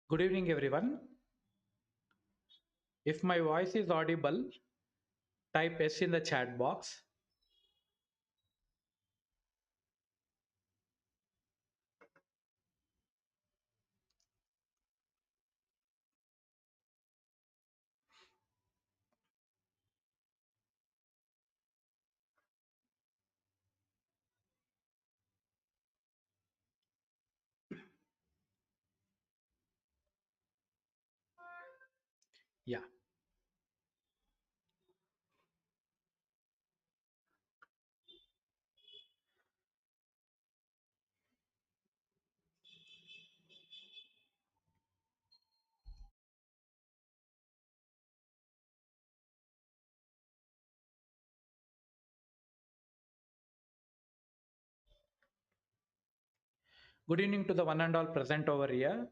Good evening, everyone. If my voice is audible, type S in the chat box. Yeah. Good evening to the one and all present over here.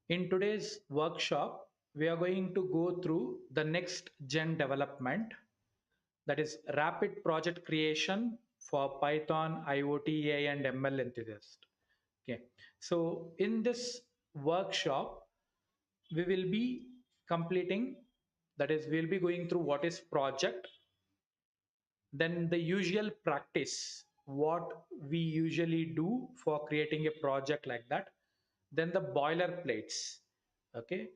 In today's workshop, we are going to go through the next gen development, that is rapid project creation for Python, IoT, AI, and ML enthusiast. Okay. So in this workshop, we will be completing, that is, we'll be going through what is project, then the usual practice, what we usually do for creating a project like that, then the boilerplates. Okay,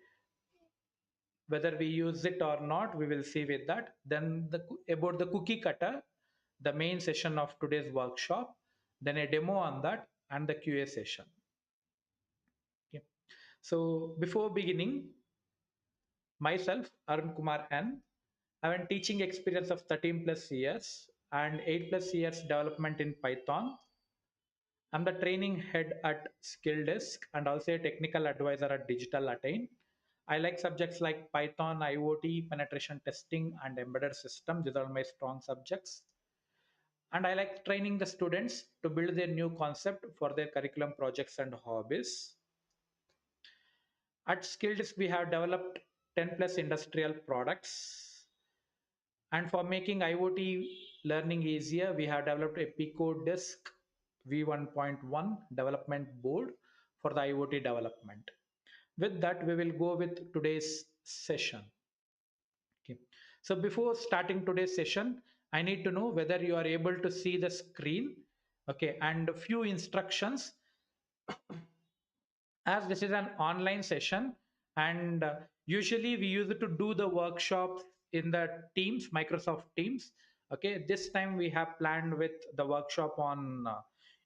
whether we use it or not, we will see with that. Then about the cookie cutter, the main session of today's workshop, then a demo on that, and the QA session. Okay. So before beginning, myself, Arun Kumar N. I have a teaching experience of 13 plus years and 8 plus years development in Python. I'm the training head at Skill Desk and also a technical advisor at Digital Attain. I like subjects like Python, IoT, penetration testing, and embedded system. These are my strong subjects. And I like training the students to build their new concept for their curriculum projects and hobbies. At Skill Desk, we have developed 10 plus industrial products. And for making IoT learning easier, we have developed a Pico Disk V1.1 development board for the IoT development. With that, we will go with today's session. Okay. So before starting today's session, I need to know whether you are able to see the screen. Okay, and a few instructions, as this is an online session, and usually we use it to do the workshops in the teams, Microsoft Teams. Okay, this time we have planned with the workshop on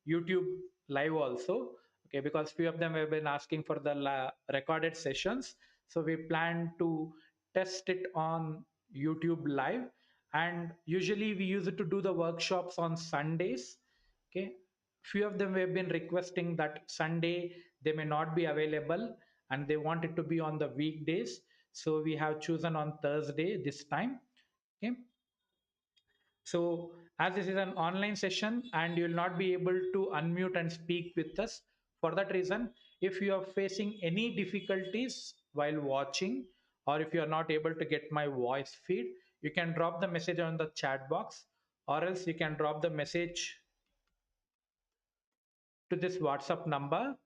YouTube live also. Okay, because few of them have been asking for the recorded sessions, so we plan to test it on YouTube live. And usually we use it to do the workshops on Sundays. Okay, few of them have been requesting that Sunday they may not be available and they want it to be on the weekdays, so we have chosen on Thursday this time. Okay, so as this is an online session and you will not be able to unmute and speak with us, for that reason, if you are facing any difficulties while watching, or if you are not able to get my voice feed, you can drop the message on the chat box, or else you can drop the message to this WhatsApp number,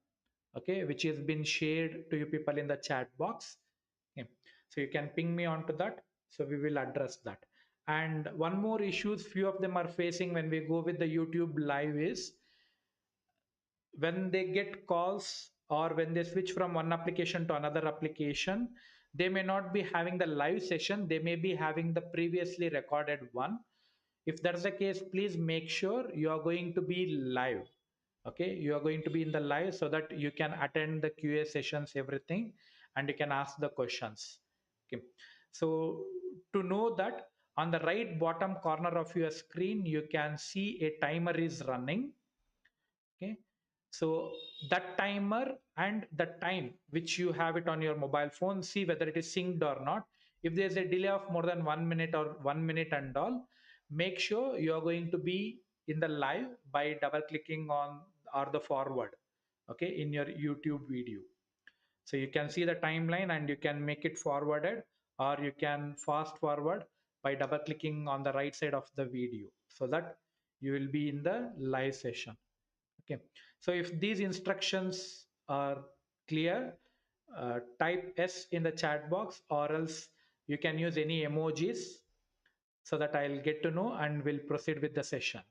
okay, which has been shared to you people in the chat box. Okay. So you can ping me onto that. So we will address that. And one more issues few of them are facing when we go with the YouTube live is when they get calls or when they switch from one application to another application, they may not be having the live session, they may be having the previously recorded one. If that's the case, please make sure you are going to be live. Okay, you are going to be in the live so that you can attend the QA sessions, everything, and you can ask the questions. Okay, so to know that, on the right bottom corner of your screen you can see a timer is running. Okay, so that timer and the time which you have it on your mobile phone, see whether it is synced or not. If there's a delay of more than 1 minute or 1 minute and all, make sure you are going to be in the live by double clicking on or the forward, okay, in your YouTube video. So you can see the timeline and you can make it forwarded, or you can fast forward by double clicking on the right side of the video, so that you will be in the live session. Okay, so if these instructions are clear, type S in the chat box, or else you can use any emojis so that I'll get to know and we'll proceed with the session.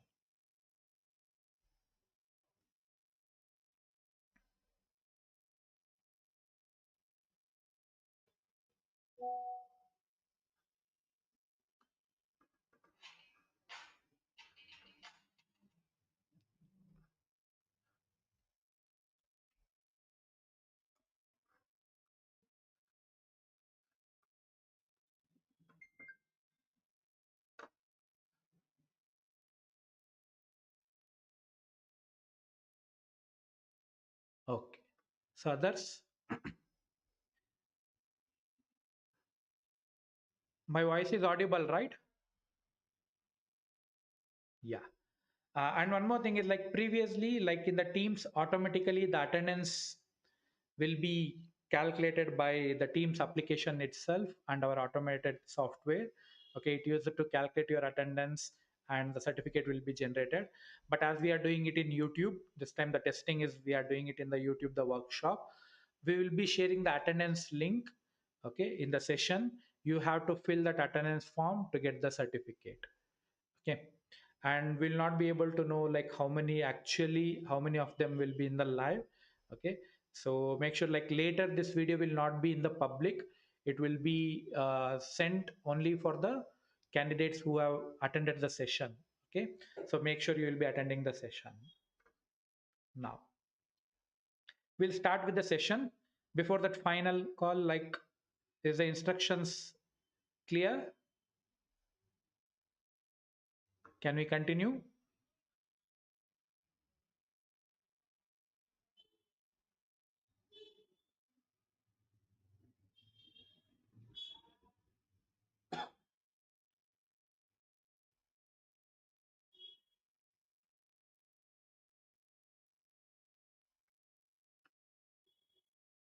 Okay. So others, my voice is audible, right? Yeah. And one more thing is like previously, like in the teams, automatically the attendance will be calculated by the team's application itself and our automated software. Okay, it uses it to calculate your attendance and the certificate will be generated. But as we are doing it in YouTube, this time the testing is we are doing it in the YouTube, the workshop. We will be sharing the attendance link. Okay, in the session, you have to fill that attendance form to get the certificate. Okay, and we'll not be able to know like how many of them will be in the live. Okay, so make sure like later this video will not be in the public. It will be sent only for the candidates who have attended the session. Okay, so make sure you will be attending the session. Now we'll start with the session. Before that final call, like, is the instructions clear? Can we continue?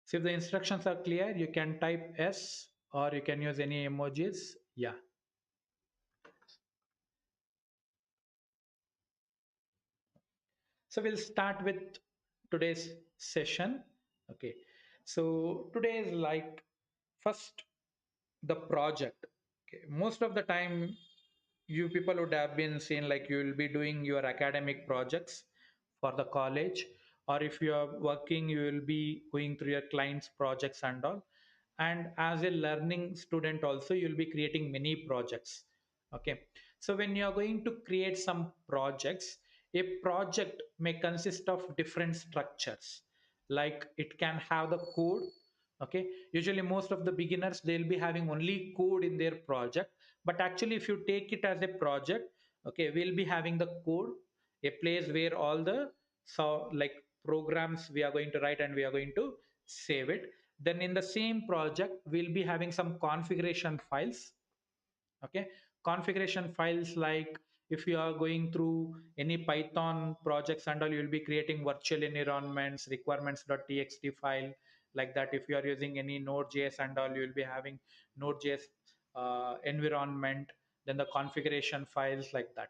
So if the instructions are clear, you can type S or you can use any emojis. Yeah. So we'll start with today's session. Okay. So today is like first the project. Okay. Most of the time, you people would have been seen like you will be doing your academic projects for the college, or if you are working, you will be going through your clients' projects and all. And as a learning student, also, you'll be creating many projects. Okay. So when you are going to create some projects, a project may consist of different structures. Like it can have the code. Okay, usually most of the beginners, they'll be having only code in their project. But actually if you take it as a project, okay, we'll be having the code, a place where all the so like programs we are going to write and we are going to save it. Then in the same project we'll be having some configuration files. Okay, configuration files, like if you are going through any Python projects and all, you will be creating virtual environments, requirements.txt file, like that. If you are using any node.js and all, you will be having node.js environment, then the configuration files, like that.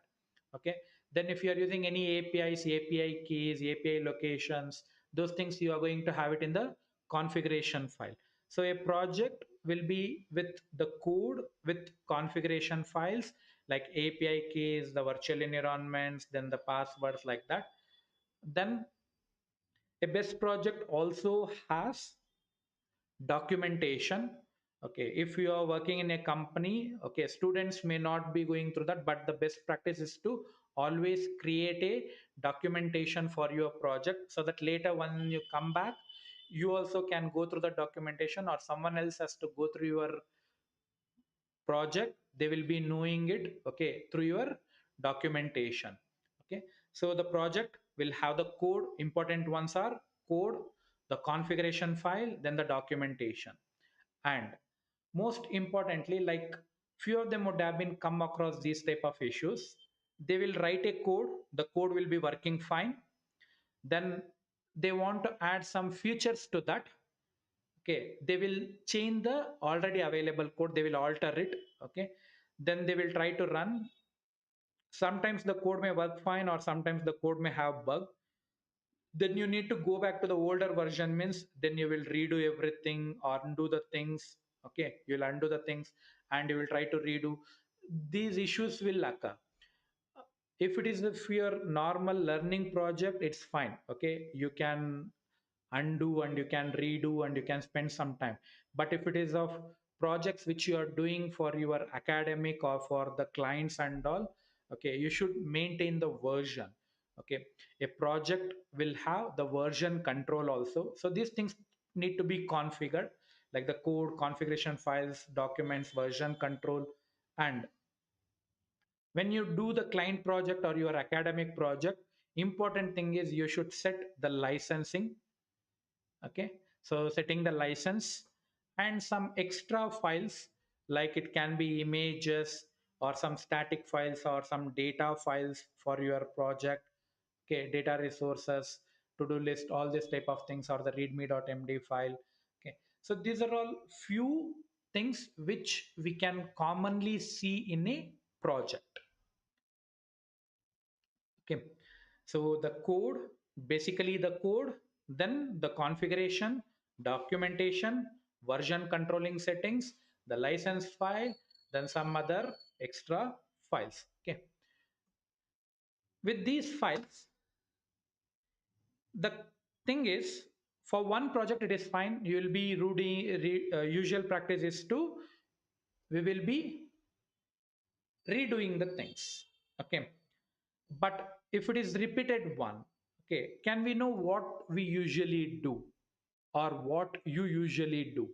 Okay, then if you are using any APIs, API keys, API locations, those things you are going to have it in the configuration file. So a project will be with the code with configuration files like API keys, the virtual environments, then the passwords, like that. Then a best project also has documentation. Okay, if you are working in a company, okay, students may not be going through that, but the best practice is to always create a documentation for your project, so that later when you come back, you also can go through the documentation, or someone else has to go through your project, they will be knowing it, okay, through your documentation. Okay, so the project will have the code. Important ones are code, the configuration file, then the documentation. And most importantly, like few of them would have been come across these type of issues. They will write a code, the code will be working fine, then they want to add some features to that. Okay, they will change the already available code, they will alter it. Okay, then they will try to run. Sometimes the code may work fine, or sometimes the code may have bug. then you need to go back to the older version, means then you will redo everything or undo the things. Okay, you'll undo the things and you will try to redo. These issues will occur. If it is if your normal learning project, it's fine. Okay, you can undo and you can redo and you can spend some time. But if it is of projects which you are doing for your academic or for the clients and all, okay, you should maintain the version. Okay, a project will have the version control also, so these things need to be configured, like the code configuration files, documents, version control. And when you do the client project or your academic project, important thing is you should set the licensing. Okay, so setting the license and some extra files, like it can be images or some static files or some data files for your project. Okay, data resources, to do list, all this type of things, or the readme.md file. Okay, so these are all few things which we can commonly see in a project. Okay, so the code, basically the code, then the configuration, documentation, version controlling settings, the license file, then some other extra files. Okay, with these files, the thing is, for one project it is fine. You will be usual practice is to, we will be redoing the things. Okay, but if it is repeated one, okay, can we know what we usually do or what you usually do?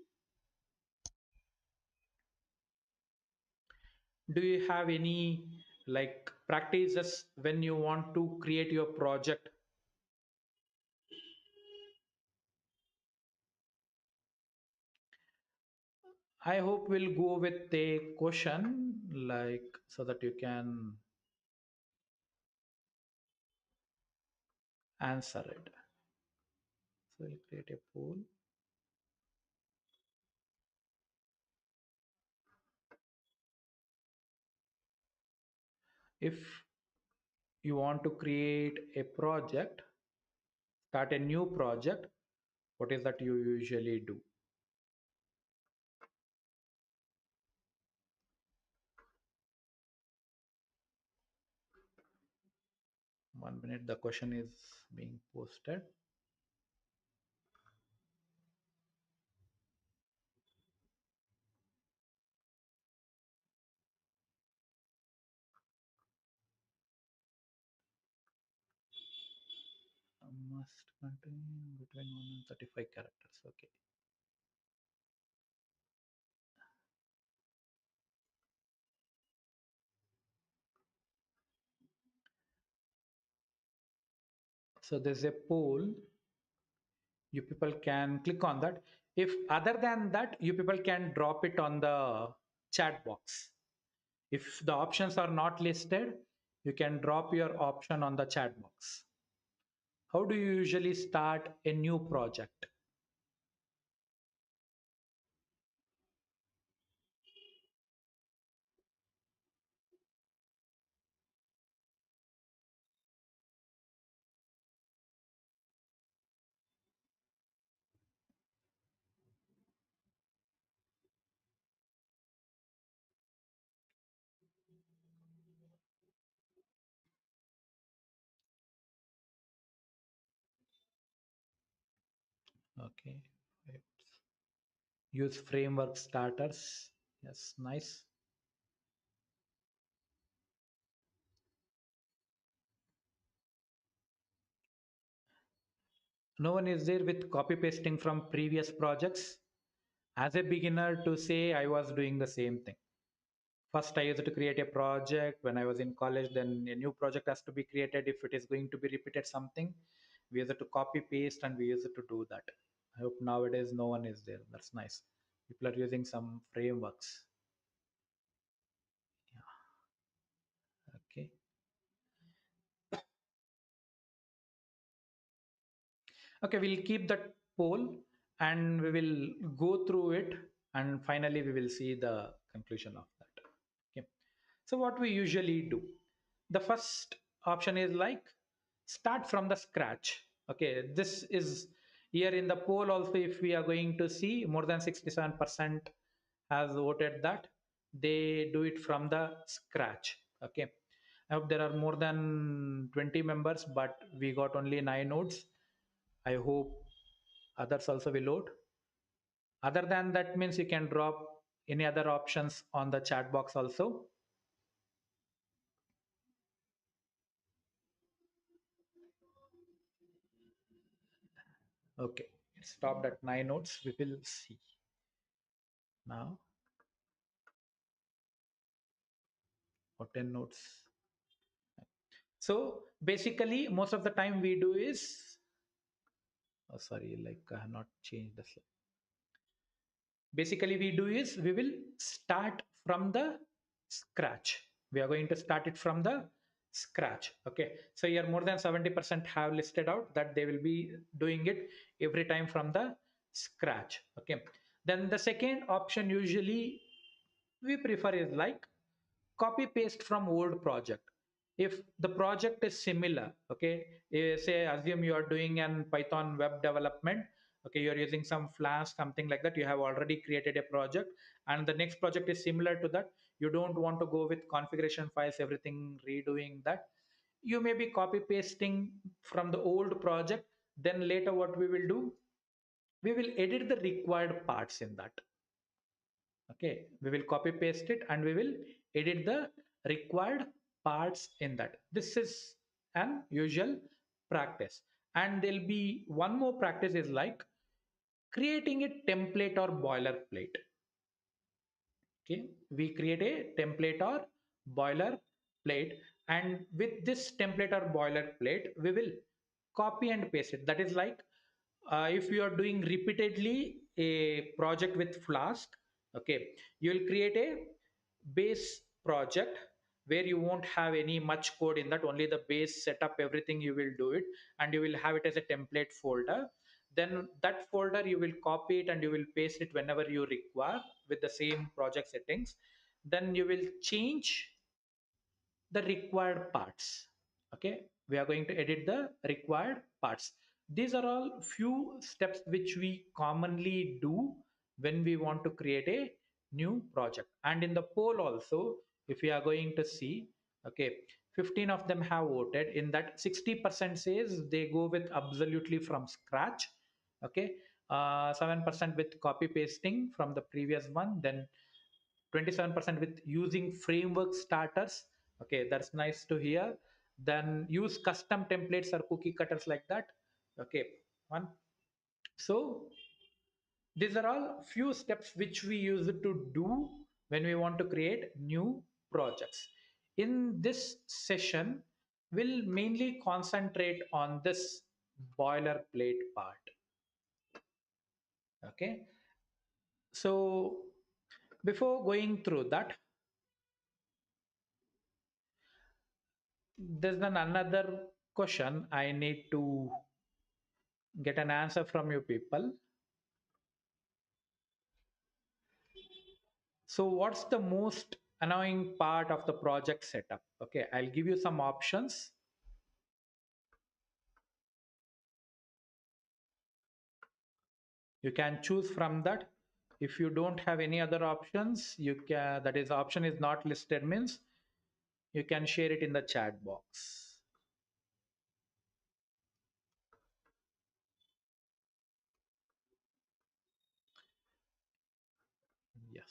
Do you have any like practices when you want to create your project? I hope we'll go with a question, like, so that you can answer it. So we'll create a poll. If you want to create a project, start a new project, what is that you usually do? 1 minute, the question is being posted. Must contain between 1 and 35 characters. Okay. So there's a poll. You people can click on that. If other than that, you people can drop it on the chat box. If the options are not listed, you can drop your option on the chat box. How do you usually start a new project? Okay. Use framework starters. Yes, nice. No one is there with copy pasting from previous projects. As a beginner, to say I was doing the same thing. First, I used to create a project when I was in college, then a new project has to be created. If it is going to be repeated something, we used to copy paste and we used to do that. I hope nowadays no one is there. That's nice. People are using some frameworks. Yeah. Okay. Okay, we'll keep that poll and we will go through it and finally we will see the conclusion of that. Okay. So what we usually do, the first option is like start from the scratch. Okay, this is here in the poll also. If we are going to see, more than 67% has voted that they do it from the scratch. Okay, I hope there are more than 20 members, but we got only 9 nodes. I hope others also will load. Other than that means you can drop any other options on the chat box also. Okay, it stopped at 9 nodes. We will see now, or 10 nodes. So basically, most of the time we do is, oh sorry, like I have not changed the slide. Basically, we do is we will start from the scratch. We are going to start it from the scratch. Okay. So here more than 70% have listed out that they will be doing it every time from the scratch. Okay. Then the second option usually we prefer is like copy paste from old project. If the project is similar, okay, say assume you are doing an Python web development, okay, you're using some Flask, something like that, you have already created a project and the next project is similar to that, you don't want to go with configuration files, everything redoing that, you may be copy pasting from the old project. Then later what we will do, we will edit the required parts in that. Okay, we will copy paste it and we will edit the required parts in that. This is an usual practice. And there'll be one more practice is like creating a template or boilerplate. Okay, we create a template or boilerplate, and with this template or boilerplate we will copy and paste it. That is like, if you are doing repeatedly a project with Flask, okay, you will create a base project where you won't have any much code in that, only the base setup, everything you will do it, and you will have it as a template folder. Then that folder you will copy it and you will paste it whenever you require with the same project settings. Then you will change the required parts. Okay, we are going to edit the required parts. These are all few steps which we commonly do when we want to create a new project. And in the poll also, if we are going to see, okay, 15 of them have voted. In that, 60% says they go with absolutely from scratch. Okay, 7% with copy pasting from the previous one, then 27% with using framework starters. Okay, that's nice to hear. Then use custom templates or cookie cutters like that. Okay, one. So these are all few steps which we use to do when we want to create new projects. In this session, we'll mainly concentrate on this boilerplate part. Okay, so before going through that, there's then another question I need to get an answer from you people. So what's the most annoying part of the project setup? Okay, I'll give you some options. You can choose from that. If you don't have any other options, you can, that is option is not listed means you can share it in the chat box. Yes.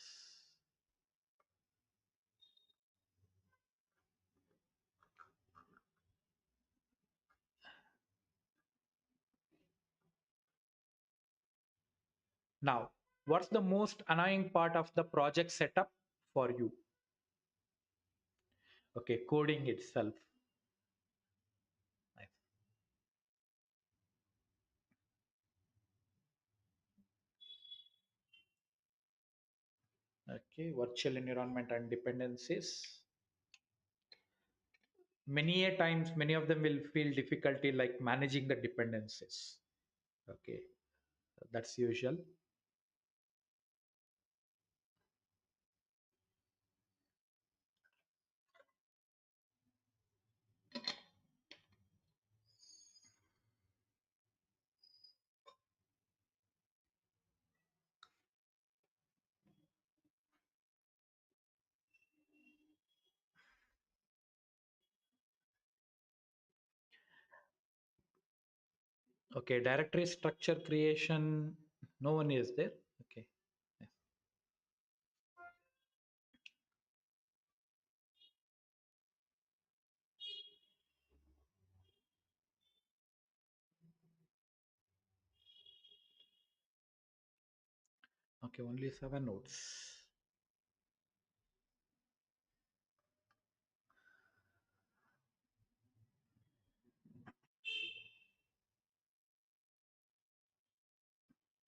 Now, what's the most annoying part of the project setup for you? Okay, coding itself. Nice. Okay, virtual environment and dependencies. Many a times, many of them will feel difficulty like managing the dependencies. Okay, that's usual. Okay, directory structure creation. No one is there. Okay. Yes. Okay, only 7 nodes.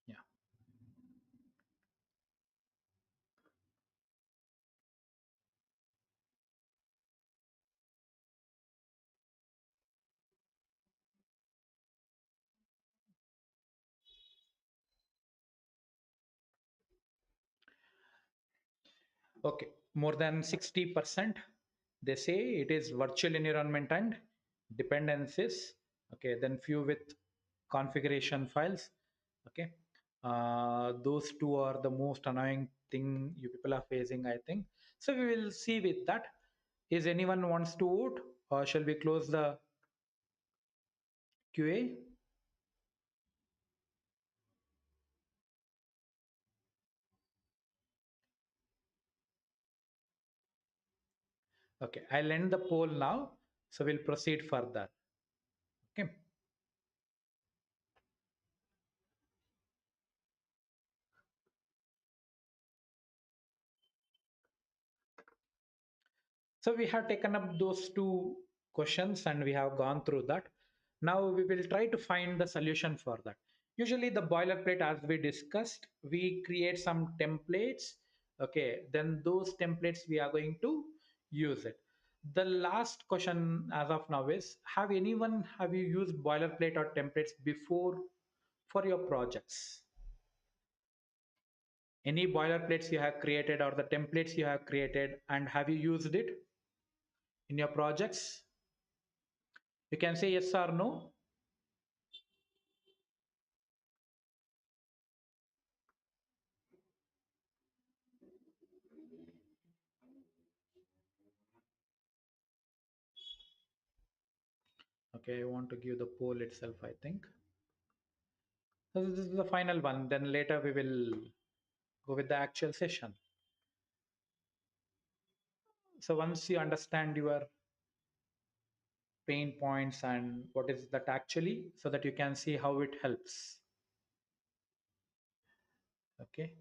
Yeah. Okay, more than 60%. They say it is virtual environment and dependencies. Okay, then few with configuration files. Okay, those two are the most annoying thing you people are facing, I think. So we will see with that. Is anyone wants to vote, or shall we close the QA? Okay, I'll end the poll now. So we'll proceed further. Okay. So we have taken up those two questions and we have gone through that. Now we will try to find the solution for that. Usually the boilerplate, as we discussed, we create some templates. Okay, then those templates we are going to use it. The last question as of now is, have you used boilerplate or templates before for your projects? Any boilerplates you have created or the templates you have created, and have you used it in your projects? You can say yes or no. Okay, I want to give the poll itself, I think. So this is the final one. Then later we will go with the actual session. So once you understand your pain points and what is that actually, so that you can see how it helps. Okay.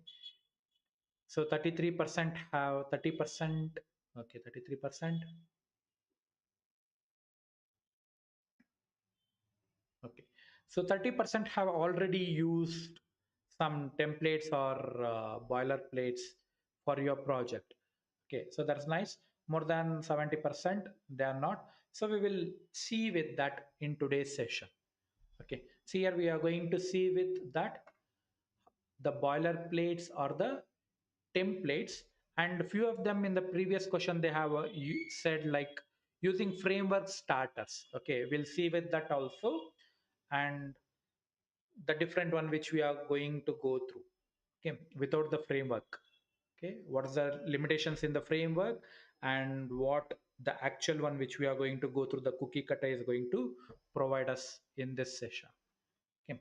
So 33% have 30%. Okay, 33%. Okay. So 30% have already used some templates or boilerplates for your project. Okay, so that's nice. More than 70%, they are not. So we will see with that in today's session. Okay, so here we are going to see with that the boilerplates or the templates, and few of them in the previous question they have said like using framework starters. Okay, we'll see with that also, and the different one which we are going to go through. Okay, without the framework. Okay, what is the limitations in the framework, and what the actual one which we are going to go through, the cookie cutter, is going to provide us in this session. Okay,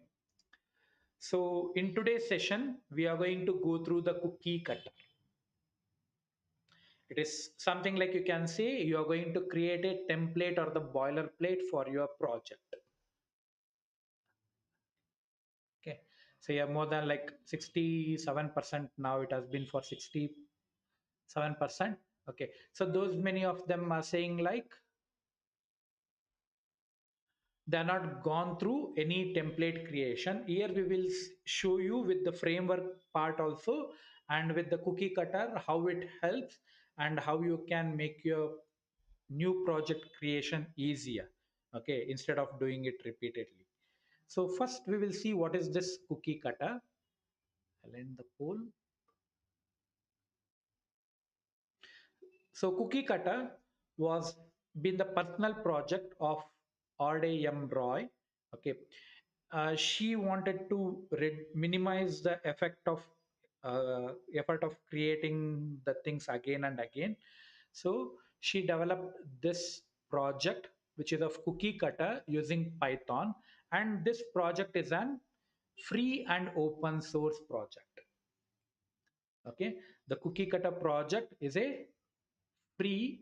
so in today's session we are going to go through the cookie cutter. It is something like, you can say, you are going to create a template or the boilerplate for your project. Okay, so you have more than like 67%. Now it has been for 67%. Okay, so those many of them are saying like they are not gone through any template creation. Here we will show you with the framework part also, and with the cookie cutter how it helps, and how you can make your new project creation easier. Okay, instead of doing it repeatedly. So first we will see what is this cookie cutter. I'll end the poll. So Cookie Cutter was been the personal project of Orde M. Roy. Okay, she wanted to minimize the effort of creating the things again and again. So she developed this project, which is of Cookie Cutter using Python, And this project is an free and open source project. Okay, the Cookiecutter project is a free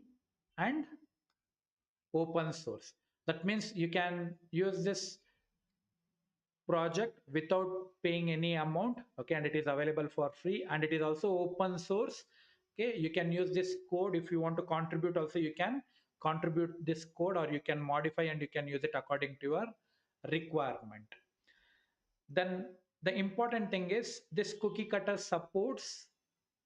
and open source. That means you can use this project without paying any amount. Okay, and it is available for free, and it is also open source. Okay, you can use this code. If you want to contribute also, you can contribute this code, or you can modify and you can use it according to your requirement. Then the important thing is this Cookiecutter supports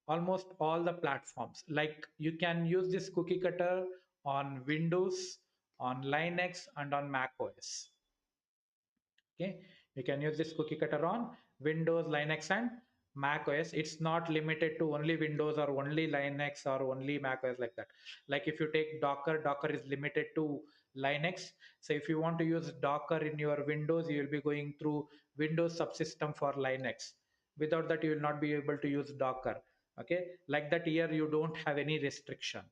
almost all the platforms. Like you can use this Cookiecutter on Windows, on Linux, and on Mac OS. Okay, you can use this Cookiecutter on Windows, Linux, and Mac OS. It's not limited to only Windows or only Linux or only Mac OS like that. Like if you take Docker is limited to Linux. So if you want to use Docker in your Windows, you will be going through Windows subsystem for Linux. Without that, you will not be able to use Docker. Okay, like that here you don't have any restriction.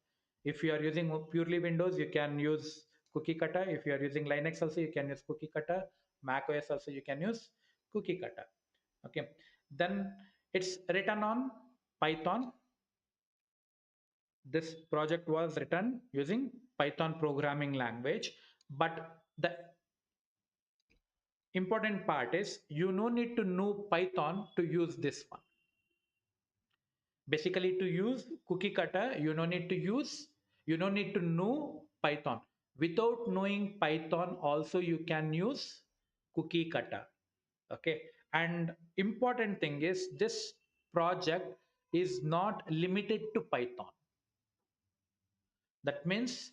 If you are using purely Windows, you can use Cookiecutter. If you are using Linux also, you can use Cookiecutter. Mac OS also, you can use Cookiecutter. Okay, then it's written on Python. This project was written using Python programming language, but the important part is you no need to know Python to use this one. Basically, to use Cookiecutter, you don't need to know Python. Without knowing Python, also you can use Cookiecutter. Okay, and important thing is this project is not limited to Python. That means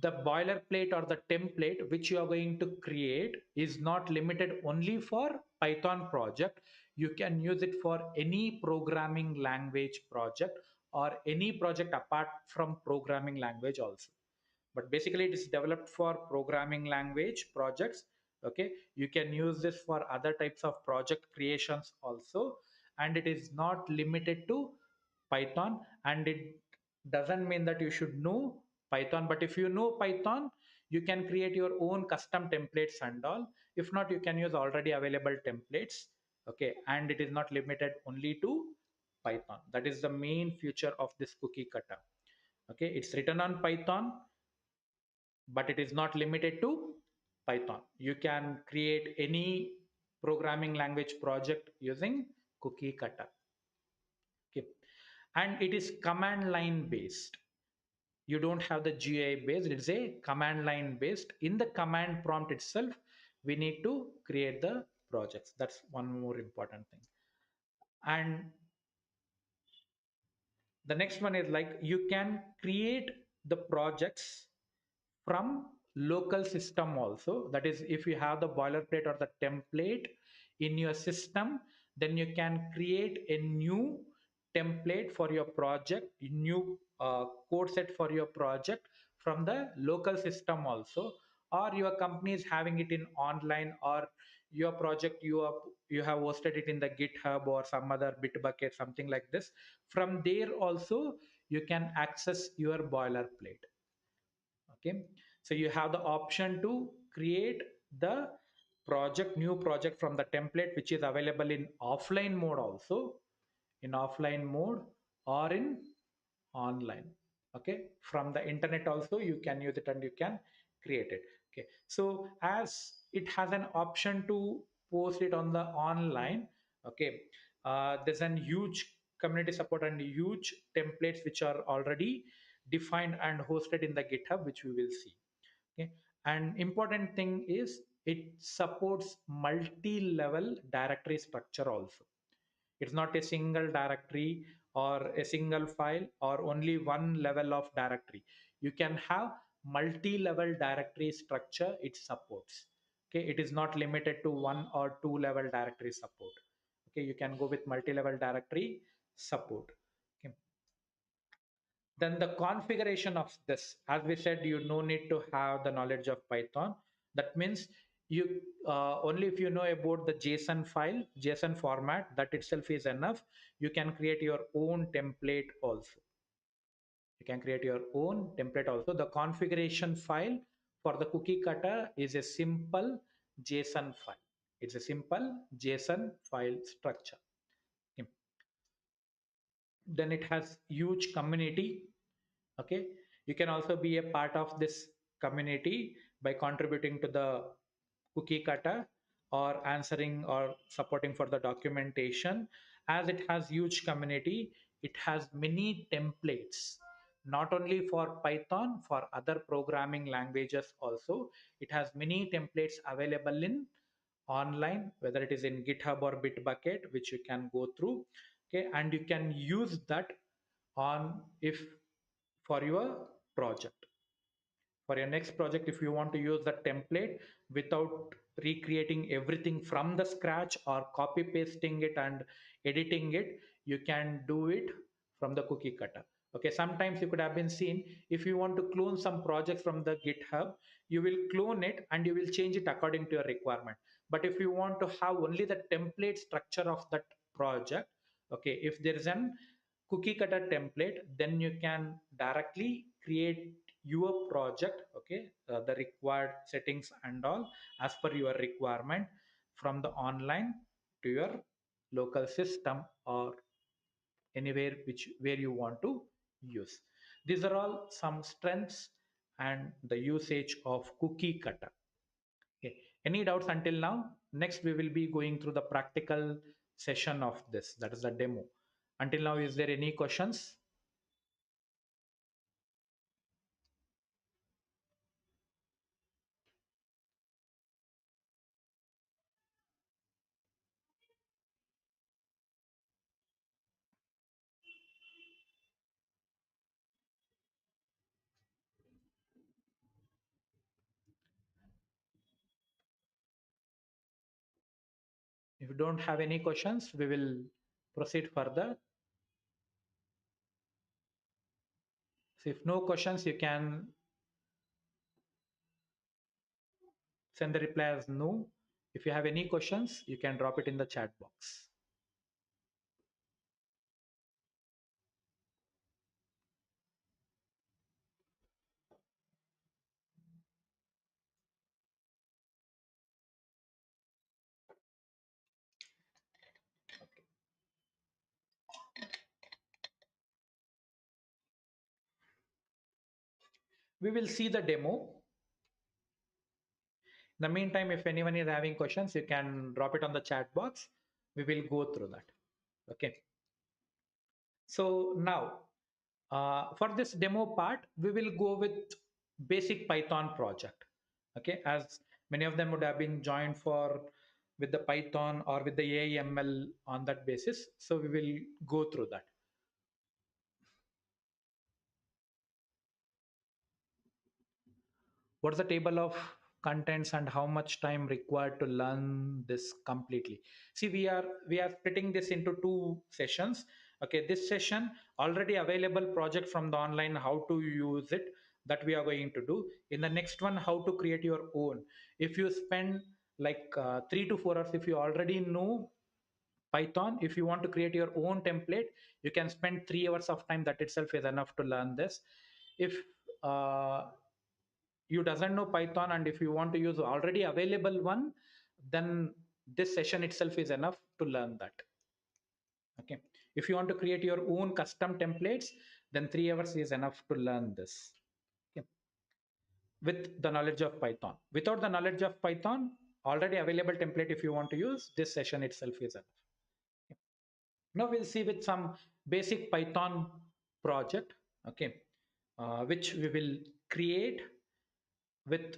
the boilerplate or the template which you are going to create is not limited only for Python project. You can use it for any programming language project or any project apart from programming language also. But basically it is developed for programming language projects. Okay, you can use this for other types of project creations also, and it is not limited to Python. And it doesn't mean that you should know Python, but if you know Python, you can create your own custom templates and all. If not, you can use already available templates. Okay, and it is not limited only to Python. That is the main feature of this Cookiecutter. Okay, it's written on Python, but it is not limited to Python. You can create any programming language project using Cookiecutter. Okay, and it is command line based. You don't have the GUI based, it's a command line based. In the command prompt itself, we need to create the projects. That's one more important thing. And the next one is like you can create the projects from local system also. That is, if you have the boilerplate or the template in your system, then you can create a new template for your project, new code set for your project from the local system also. Or your company is having it in online, or your project you have hosted it in the GitHub or some other Bitbucket, something like this. From there also you can access your boilerplate. Okay, so you have the option to create the new project from the template, which is available in offline mode also, in offline mode or in online. Okay, from the internet also you can use it and you can create it. Okay, so as it has an option to post it on the online. Okay, there's a huge community support and huge templates which are already defined and hosted in the GitHub, which we will see. Okay, and important thing is it supports multi-level directory structure also. It's not a single directory or a single file or only one level of directory. You can have multi-level directory structure it supports. Okay, it is not limited to one or two level directory support. Okay, you can go with multi-level directory support. Okay, then the configuration of this, as we said, you no need to have the knowledge of Python. That means you only if you know about the JSON file, JSON format, that itself is enough. You can create your own template also. You can create your own template also. The configuration file for the Cookiecutter is a simple JSON file. It's a simple JSON file structure. Okay. Then it has huge community. Okay, you can also be a part of this community by contributing to the Cookiecutter or answering or supporting for the documentation. As it has huge community, it has many templates, not only for Python, for other programming languages also. It has many templates available in online, whether it is in GitHub or Bitbucket, which you can go through. Okay, and you can use that on if for your project. For your next project, if you want to use the template without recreating everything from the scratch or copy pasting it and editing it, you can do it from the Cookiecutter. Okay, sometimes you could have been seen, if you want to clone some projects from the GitHub, you will clone it and you will change it according to your requirement. But if you want to have only the template structure of that project, okay, if there is an Cookiecutter template, then you can directly create your project, okay, the required settings and all as per your requirement from the online to your local system or anywhere which where you want to use. These are all some strengths and the usage of Cookiecutter. Okay, any doubts until now? Next we will be going through the practical session of this, that is the demo. Until now, is there any questions? If you don't have any questions, we will proceed further. So if no questions, you can send the reply as no. If you have any questions, you can drop it in the chat box. We will see the demo. In the meantime, if anyone is having questions, you can drop it on the chat box. We will go through that. Okay. So now, for this demo part, we will go with basic Python project. Okay, as many of them would have been joined for with the Python or with the AIML on that basis. So we will go through that. What's the table of contents and how much time required to learn this completely? See, we are splitting this into two sessions. Okay, this session already available project from the online, how to use it, that we are going to do. In the next one, how to create your own. If you spend like 3 to 4 hours, if you already know Python, if you want to create your own template, you can spend 3 hours of time. That itself is enough to learn this. If you doesn't know Python and if you want to use already available one, then this session itself is enough to learn that. Okay, if you want to create your own custom templates, then 3 hours is enough to learn this. Okay, with the knowledge of Python. Without the knowledge of Python, already available template, if you want to use, this session itself is enough. Okay. Now we'll see with some basic Python project, okay, which we will create with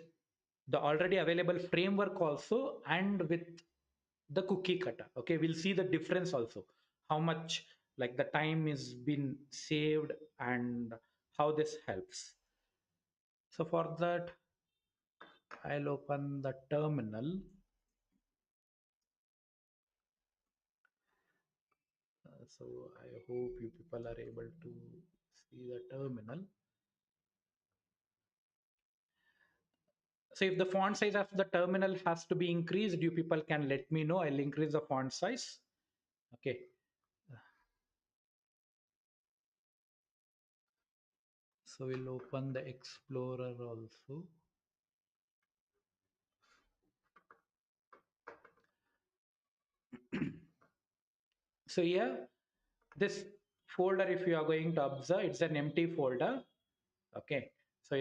the already available framework also and with the Cookiecutter. Okay, we'll see the difference also, how much like the time is been saved and how this helps. So for that, I'll open the terminal. So I hope you people are able to see the terminal. So if the font size of the terminal has to be increased, you people can let me know. I'll increase the font size. Okay. So we'll open the Explorer also. So here, this folder, if you are going to observe, it's an empty folder. Okay, so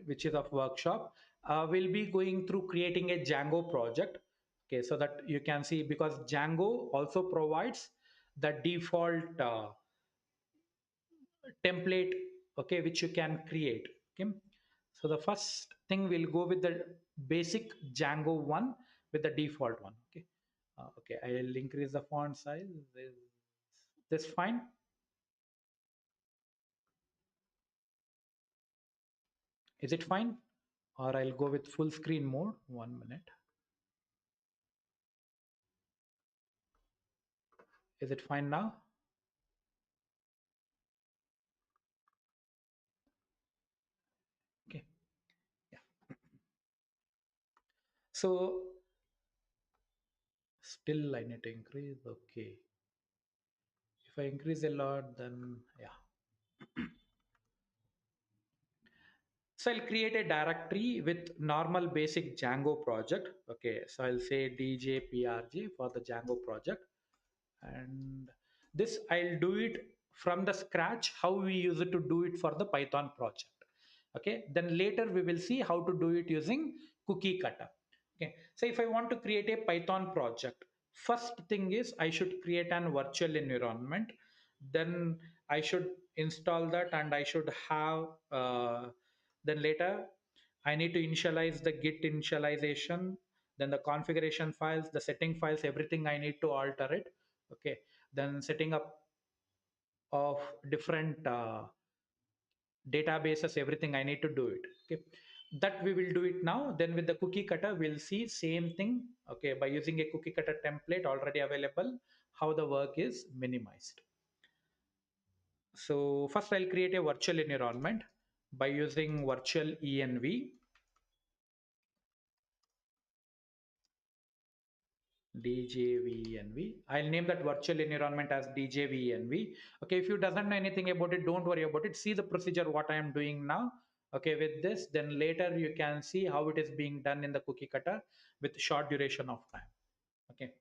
which is of workshop. We'll be going through creating a Django project. Okay, so that you can see, because Django also provides the default template, okay, which you can create. Okay, so the first thing we'll go with the basic Django one with the default one. Okay, okay, I'll increase the font size. This fine? Is it fine? Or I'll go with full screen mode. 1 minute. Is it fine now? Okay, yeah. So still I need to increase. Okay, if I increase a lot, then yeah. So I'll create a directory with normal basic Django project. Okay, so I'll say djprg for the Django project. And this I'll do it from the scratch, how we use it to do it for the Python project. Okay, then later we will see how to do it using Cookiecutter. Okay, so if I want to create a Python project, first thing is I should create an virtual environment. Then I should install that, and I should have then later I need to initialize the git initialization, then the configuration files, the setting files, everything I need to alter it. Okay, then setting up of different databases, everything I need to do it. Okay, that we will do it now. Then with the Cookiecutter we'll see same thing. Okay, by using a Cookiecutter template already available, how the work is minimized. So first I'll create a virtual environment by using virtual env djvenv. I'll name that virtual environment as djvenv. Okay, if you doesn't know anything about it, don't worry about it. See the procedure what I am doing now. Okay, with this, then later you can see how it is being done in the Cookiecutter with short duration of time. Okay,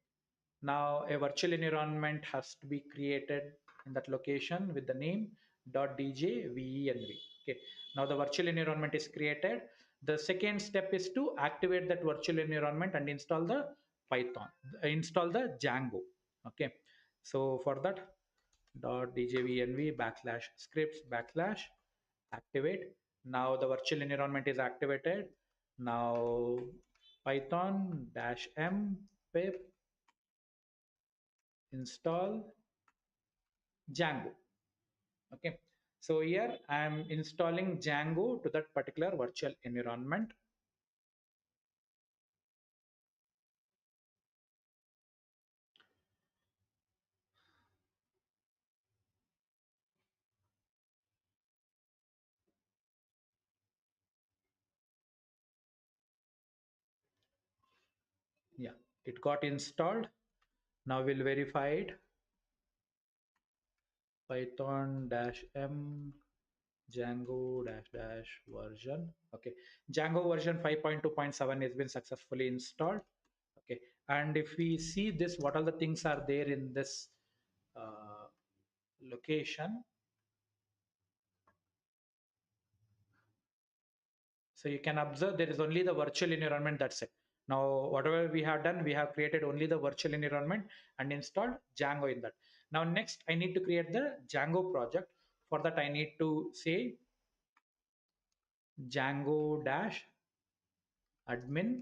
now a virtual environment has to be created in that location with the name .djvenv. Okay, now the virtual environment is created. The second step is to activate that virtual environment and install the Python, install the Django. Okay, so for that, .djvenv backslash scripts backslash activate. Now the virtual environment is activated. Now Python dash m pip install Django. Okay, so here I am installing Django to that particular virtual environment. Yeah, it got installed. Now we'll verify it. Python dash m Django dash dash version. Okay, Django version 5.2.7 has been successfully installed. Okay, and if we see this, what all the things are there in this uh, location. So you can observe there is only the virtual environment, that's it. Now, whatever we have done, we have created only the virtual environment and installed Django in that. Now, next I need to create the Django project. For that, I need to say Django dash admin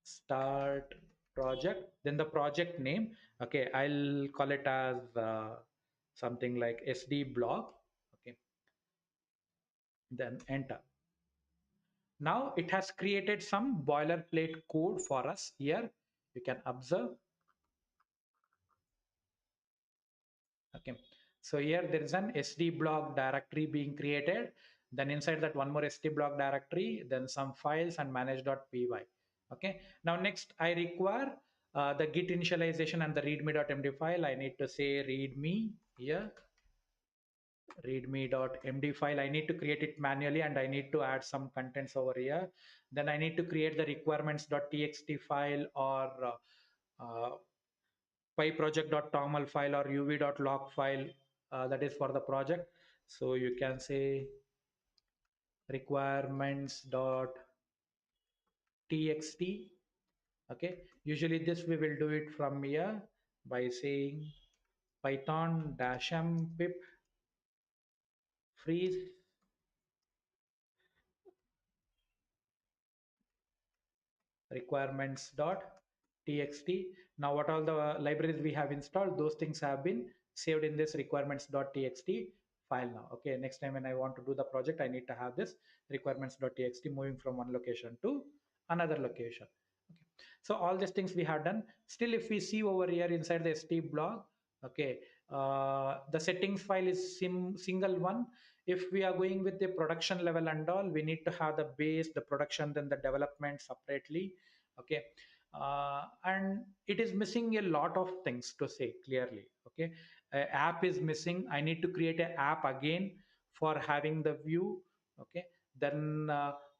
start project, then the project name. Okay, I'll call it as something like SD blog. Okay, then enter. Now it has created some boilerplate code for us here. You can observe. Okay. So here there is an SD block directory being created. Then inside that one more SD block directory, then some files and manage.py. Okay. Now next I require the git initialization and the readme.md file. I need to say readme here, readme.md file. I need to create it manually and I need to add some contents over here. Then I need to create the requirements.txt file or pyproject.toml file or uv.log file, that is for the project. So you can say requirements.txt. Okay, usually this we will do it from here by saying python dash m pip freeze requirements.txt. Now what all the libraries we have installed, those things have been saved in this requirements.txt file now. Okay, next time when I want to do the project, I need to have this requirements.txt moving from one location to another location. Okay, so all these things we have done. Still, if we see over here inside the st block, okay, the settings file is single one. If we are going with the production level and all, we need to have the base, the production, then the development separately. Okay, and it is missing a lot of things to say clearly. Okay, app is missing. I need to create an app again for having the view. Okay, then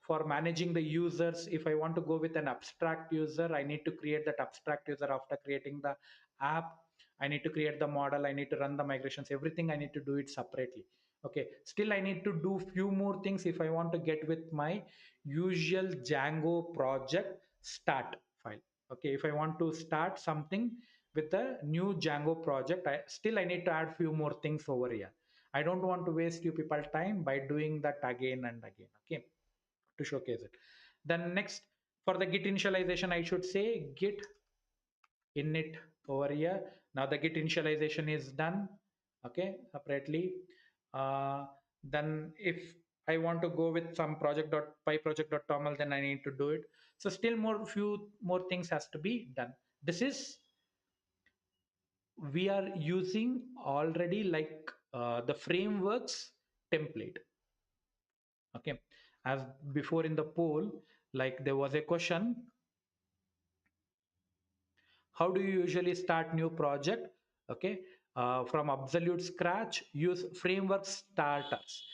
for managing the users, if I want to go with an abstract user, I need to create that abstract user after creating the app. I need to create the model, I need to run the migrations, everything I need to do it separately. Okay, still I need to do few more things if I want to get with my usual Django project start file. Okay, if I want to start something with the new Django project, I need to add few more things over here. I don't want to waste you people time by doing that again and again. Okay, to showcase it. Then next, for the git initialization, I should say git init over here. Now the git initialization is done. Okay, separately. Then if I want to go with some project.pyproject.toml, then I need to do it. So still few more things has to be done. This is, we are using already like the frameworks template. Okay, as before in the poll, like there was a question, how do you usually start new project? Okay, from absolute scratch, use framework starters.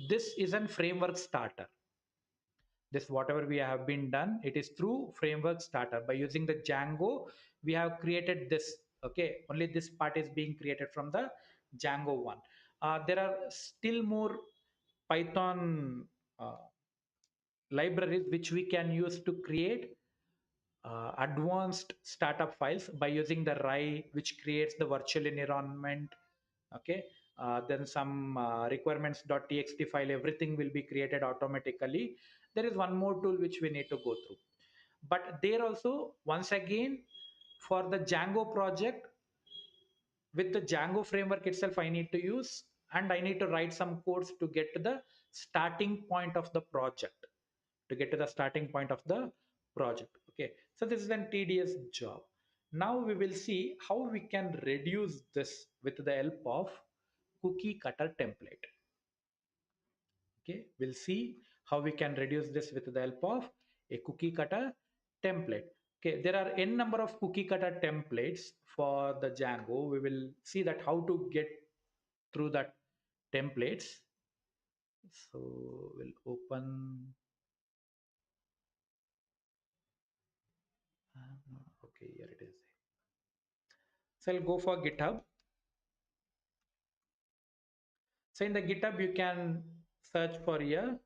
This is an framework starter. This whatever we have been done, it is through framework starter. By using the Django, we have created this. Okay, only this part is being created from the Django one. There are still more Python libraries which we can use to create advanced startup files by using the RAI, which creates the virtual environment. Okay, then some requirements.txt file, everything will be created automatically. There is one more tool which we need to go through, but there also, once again, for the Django project, with the Django framework itself, I need to use, and I need to write some codes to get to the starting point of the project, to get to the starting point of the project. Okay, so this is a tedious job. Now we will see how we can reduce this with the help of Cookiecutter template. Okay, we'll see how we can reduce this with the help of a Cookiecutter template. Okay, there are n number of Cookiecutter templates for the Django. We will see that how to get through that templates. So we'll open. Okay, here it is. So I'll go for GitHub. So in the GitHub, you can search for here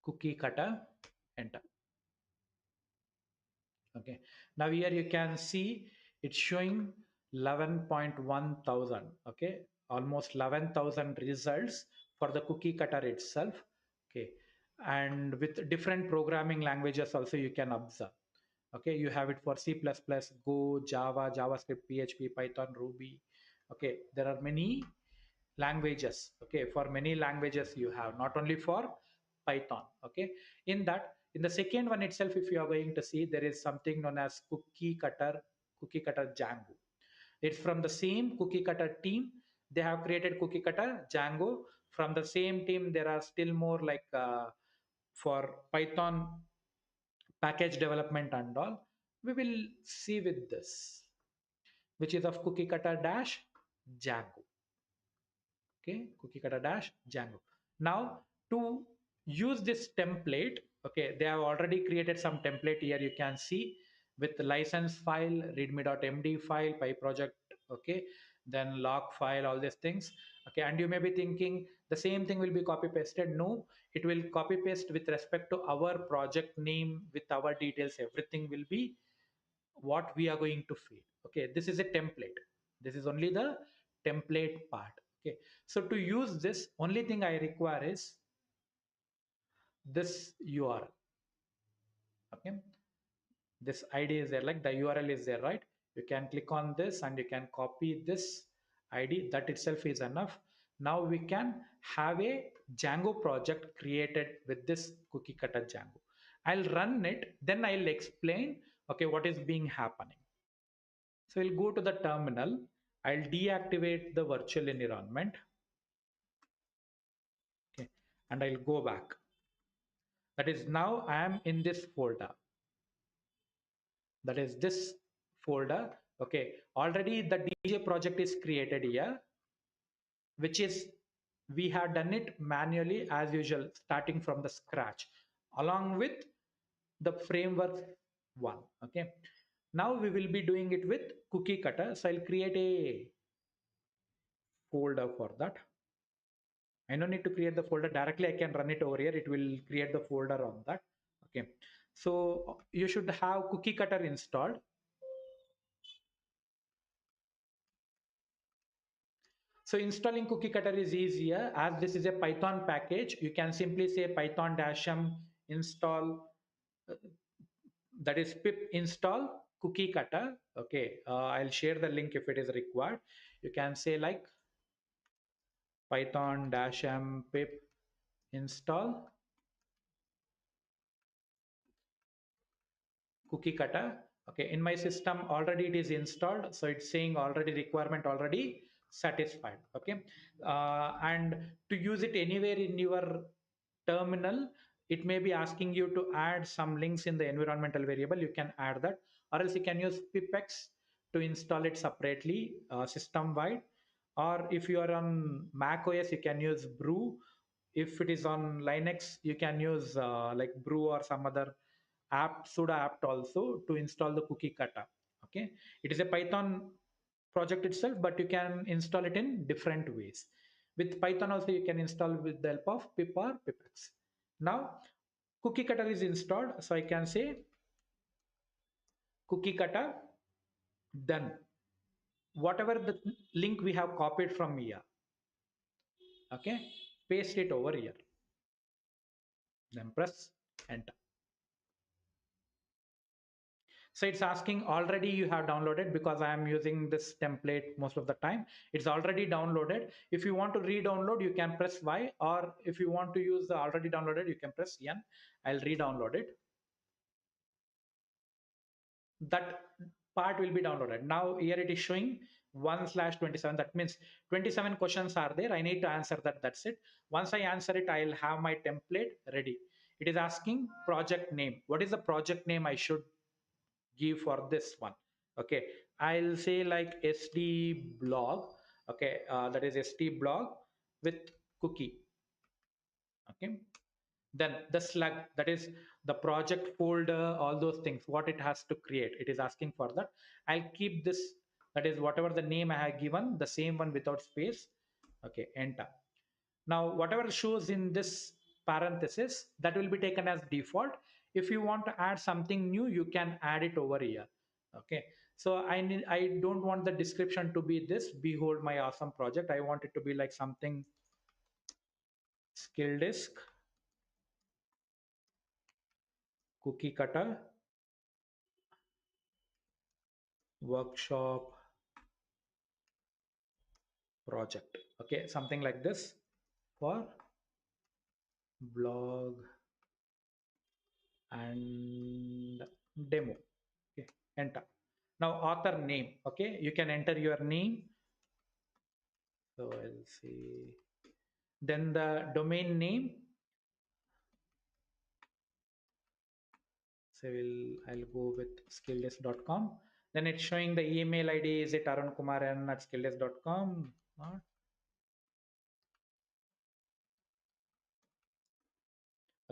Cookiecutter, enter. Okay, now here you can see it's showing 11.1 thousand. Okay, almost 11,000 results for the Cookiecutter itself. Okay, and with different programming languages also you can observe. Okay, you have it for C++, Go, Java, JavaScript, PHP, Python, Ruby. Okay, there are many languages. Okay, for many languages you have, not only for Python. Okay, in the second one itself, if you are going to see, there is something known as Cookiecutter Django. It's from the same Cookiecutter team. They have created Cookiecutter Django. From the same team, there are still more like for Python package development and all. We will see with this, which is of Cookiecutter dash Django. Okay, Cookiecutter dash Django. Now, to use this template. Okay, they have already created some template here, you can see, with the license file, readme.md file, PyProject. Okay, then log file, all these things. Okay, and you may be thinking the same thing will be copy pasted. No, it will copy paste with respect to our project name, with our details, everything will be what we are going to feed. Okay, this is a template, this is only the template part. Okay, so to use this, only thing I require is this URL. Okay, this id is there, like the URL is there, right? You can click on this and you can copy this id, that itself is enough. Now we can have a Django project created with this cookie cutter Django. I'll run it, then I'll explain okay what is being happening. So I'll go to the terminal, I'll deactivate the virtual environment. Okay, and I'll go back. That is, now I am in this folder, that is this folder. Okay, already the DJ project is created here, which is we have done it manually as usual, starting from the scratch, along with the framework one. Okay, now we will be doing it with Cookiecutter. So I'll create a folder for that. I don't need to create the folder directly, I can run it over here, it will create the folder on that. Okay, so you should have Cookiecutter installed. So installing Cookiecutter is easier, as this is a Python package. You can simply say python -m install, uh, that is pip install Cookiecutter. Okay, I'll share the link if it is required. You can say like python -m pip install Cookiecutter. Okay, in my system already it is installed, so it's saying already requirement already satisfied. Okay, and to use it anywhere in your terminal, it may be asking you to add some links in the environmental variable. You can add that, or else you can use pipex to install it separately, system wide. Or if you are on Mac OS, you can use brew. If it is on Linux, you can use like brew or some other apt sudo apt also to install the Cookiecutter. Okay, it is a Python project itself, but you can install it in different ways. With Python also you can install with the help of pip or pipex. Now Cookiecutter is installed, so I can say Cookiecutter done. Whatever the link we have copied from here, okay, paste it over here, then press enter. So it's asking already you have downloaded, because I am using this template most of the time. It's already downloaded. If you want to re-download, you can press Y, or if you want to use the already downloaded, you can press N. I'll re-download it. That part will be downloaded. Now here it is showing 1/27. That means 27 questions are there. I need to answer that. That's it. Once I answer it, I'll have my template ready. It is asking project name. What is the project name I should give for this one? Okay, I'll say like SD blog. Okay, that is SD blog with cookie. Okay, then the slug, that is the project folder, all those things what it has to create, it is asking for that. I'll keep this, that is whatever the name I have given, the same one without space. Okay, enter. Now whatever shows in this parenthesis, that will be taken as default. If you want to add something new, you can add it over here. Okay, so I don't want the description to be this, behold my awesome project. I want it to be like something, skill disk Cookiecutter workshop project. Okay, something like this for blog and demo. Okay, enter. Now author name. Okay, you can enter your name. So I'll see, then the domain name. So I'll go with skilldesk.com. Then it's showing the email ID, is it arunkumaran@skilldesk.com? Not.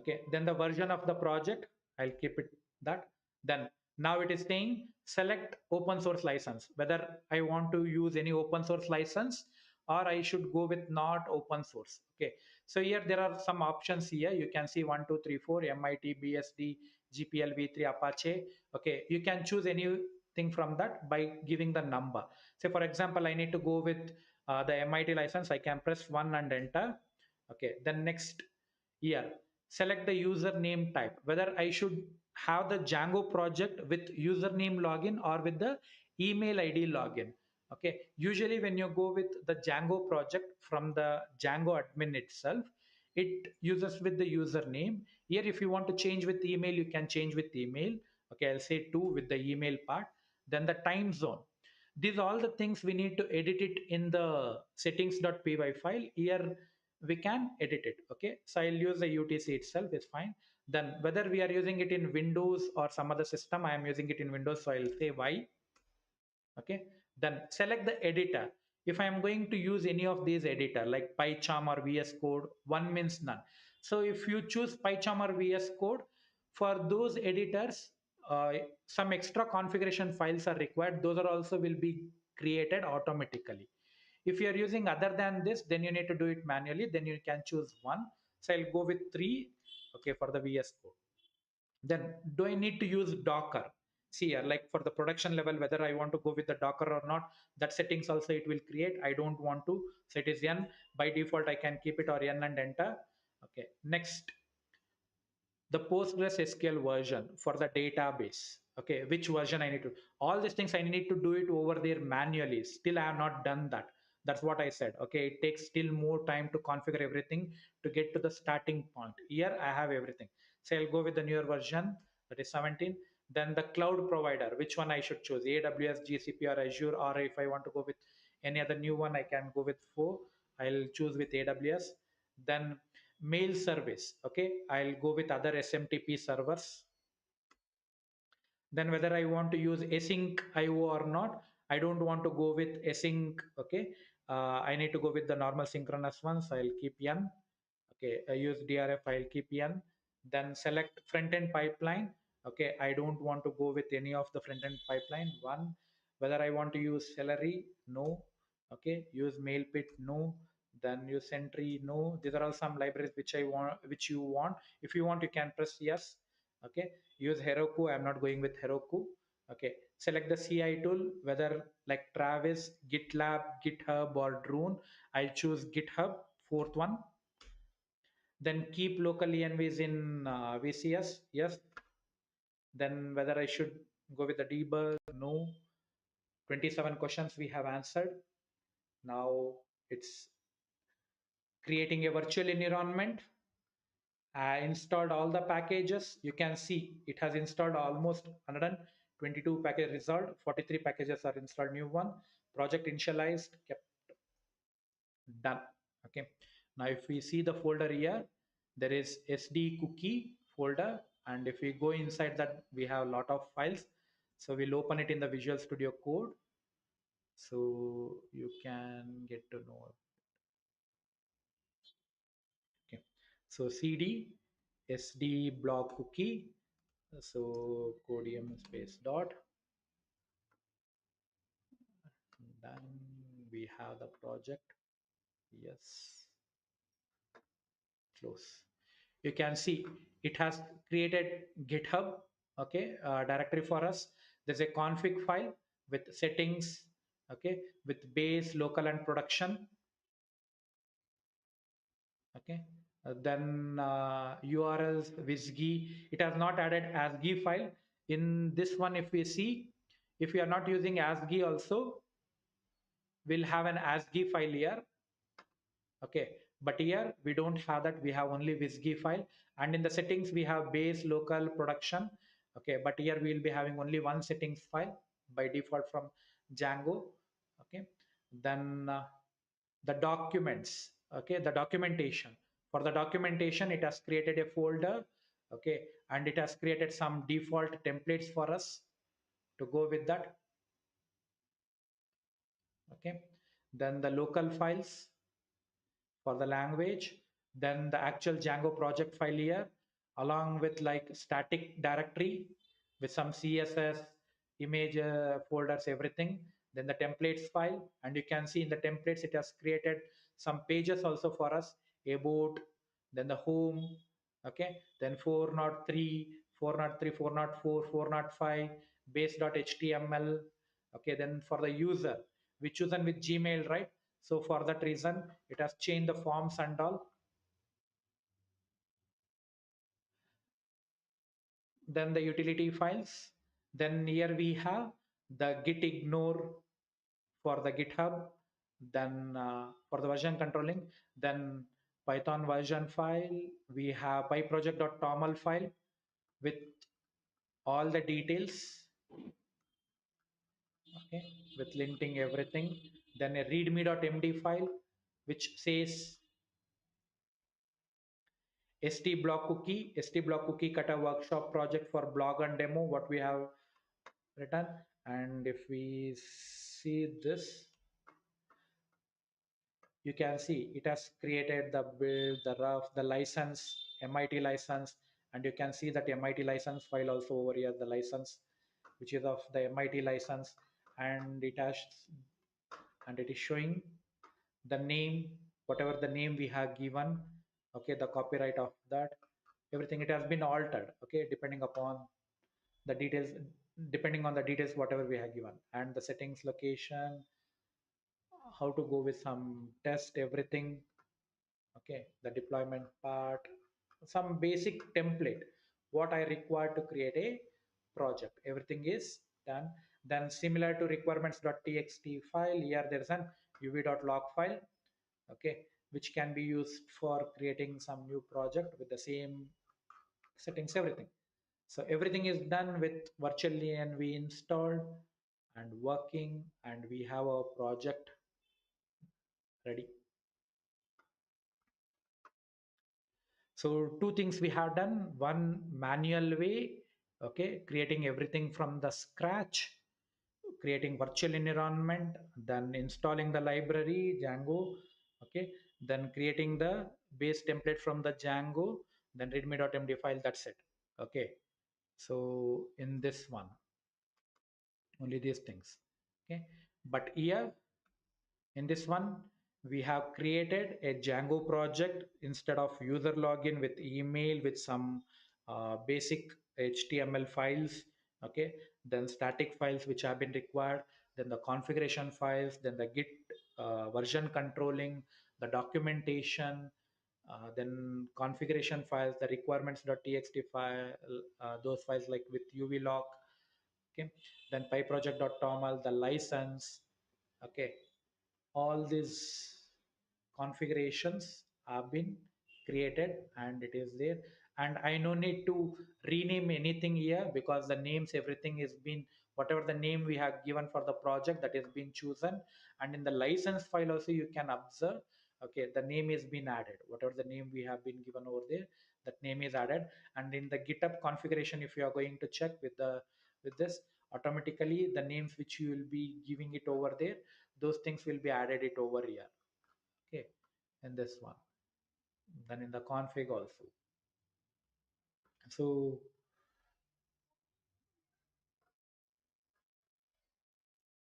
Okay, then the version of the project, I'll keep it that. Then now it is saying select open source license, whether I want to use any open source license or I should go with not open source. Okay, so here there are some options here. You can see 1 2 3 4 MIT, BSD, GPL, V3, Apache. Okay, you can choose anything from that by giving the number. Say for example, I need to go with the MIT license. I can press 1 and enter. Okay, then next here, select the username type, whether I should have the Django project with username login or with the email ID login. Okay, usually when you go with the Django project from the Django admin itself, it uses with the username. Here, if you want to change with email, you can change with email. Okay, I'll say 2 with the email part. Then the time zone. These all the things we need to edit it in the settings.py file. Here we can edit it. Okay, so I'll use the UTC itself is fine. Then whether we are using it in Windows or some other system, I am using it in Windows, so I'll say Y. Okay, then select the editor. If I am going to use any of these editor like PyCharm or VS Code, one means none. So if you choose PyCharm or VS Code, for those editors, some extra configuration files are required. Those are also will be created automatically. If you are using other than this, then you need to do it manually. Then you can choose one. So I'll go with 3. Okay, for the VS Code. Then do I need to use Docker? See here, like for the production level, whether I want to go with the Docker or not, that settings also it will create. I don't want to, so it is N. By default I can keep it or N and enter. Okay, next, the Postgres SQL version for the database. Okay, which version I need to, all these things I need to do it over there manually. Still I have not done that. That's what I said. Okay, it takes still more time to configure everything to get to the starting point. Here I have everything. So I'll go with the newer version, that is 17. Then the cloud provider, which one I should choose, AWS, GCP or Azure, or if I want to go with any other new one, I can go with 4. I'll choose with AWS. Then mail service. Okay, I'll go with other SMTP servers. Then whether I want to use async IO or not, I don't want to go with async. Okay, I need to go with the normal synchronous ones. I'll keep N. Okay, I use DRF, I'll keep N. Then select front end pipeline. Okay, I don't want to go with any of the front end pipeline. One, whether I want to use Celery, no. Okay, use Mailpit, no. Then use Sentry, no. These are all some libraries which I want, which you want. If you want, you can press yes. Okay, use Heroku. I'm not going with Heroku. Okay, select the CI tool, whether like Travis, GitLab, GitHub, or Drone. I choose GitHub, fourth one. Then keep local envs in VCS, yes. Then whether I should go with the debug, no. 27 questions we have answered. Now it's creating a virtual environment. I installed all the packages. You can see it has installed almost 122 package result. 43 packages are installed, new one. Project initialized, kept done. Okay, now if we see the folder here, there is SD cookie folder, and if we go inside that, we have a lot of files. So we'll open it in the Visual Studio Code, so you can get to know. Okay, so CD SD block cookie, so codium space dot, then we have the project. Yes, close. You can see it has created GitHub, okay, directory for us. There's a config file with settings, okay, with base, local and production. Okay, then URLs, WSGI. It has not added ASCII file in this one. If we see, if we are not using ASCII also, we'll have an ASCII file here. Okay, but here we don't have that. We have only WSGI file, and in the settings we have base, local, production. Okay, but here we will be having only one settings file by default from Django. Okay, then the documents. Okay, the documentation. For the documentation, it has created a folder. Okay, and it has created some default templates for us to go with that. Okay, then the local files for the language, then the actual Django project file here, along with like static directory with some CSS, image folders, everything. Then the templates file, and you can see in the templates it has created some pages also for us, about, then the home, okay, then 403, 403, 404, 405, base.html, okay, then for the user, we chosen with Gmail, right? So for that reason, it has changed the forms and all. Then the utility files. Then here we have the git ignore for the GitHub. Then for the version controlling, then Python version file, we have pyproject.toml file with all the details, okay, with linting everything. Then a readme.md file which says st block cookie cutter workshop project for blog and demo, what we have written. And if we see this, you can see it has created the build, the rough, the license, MIT license, and you can see that MIT license file also over here, the license, which is of the MIT license, and it is showing the name, whatever the name we have given, okay, the copyright of that, everything, it has been altered, okay, depending upon the details, depending on the details whatever we have given, and the settings, location, how to go with some test, everything, okay, the deployment part, some basic template what I require to create a project, everything is done. Then similar to requirements.txt file, here there is an uv.log file, okay, which can be used for creating some new project with the same settings, everything. So everything is done with virtually and we installed and working, and we have a project ready. So two things we have done: one, manual way, okay, creating everything from the scratch, creating virtual environment, then installing the library Django, okay, then creating the base template from the Django, then readme.md file. That's it. Okay. So in this one, only these things. Okay. But here in this one, we have created a Django project instead of user login with email with some basic HTML files. Okay, then static files which have been required, then the configuration files, then the Git version controlling, the documentation, then configuration files, the requirements.txt file, those files like with UV log. Okay, then pyproject.toml, the license. Okay, all these configurations have been created and it is there, and I no need to rename anything here because the names, everything is been, whatever the name we have given for the project, that is been chosen. And in the license file also you can observe, okay, the name is been added, whatever the name we have been given over there, that name is added. And in the GitHub configuration, if you are going to check with the with this, automatically the names which you will be giving it over there, those things will be added it over here, okay, in this one, then in the config also. So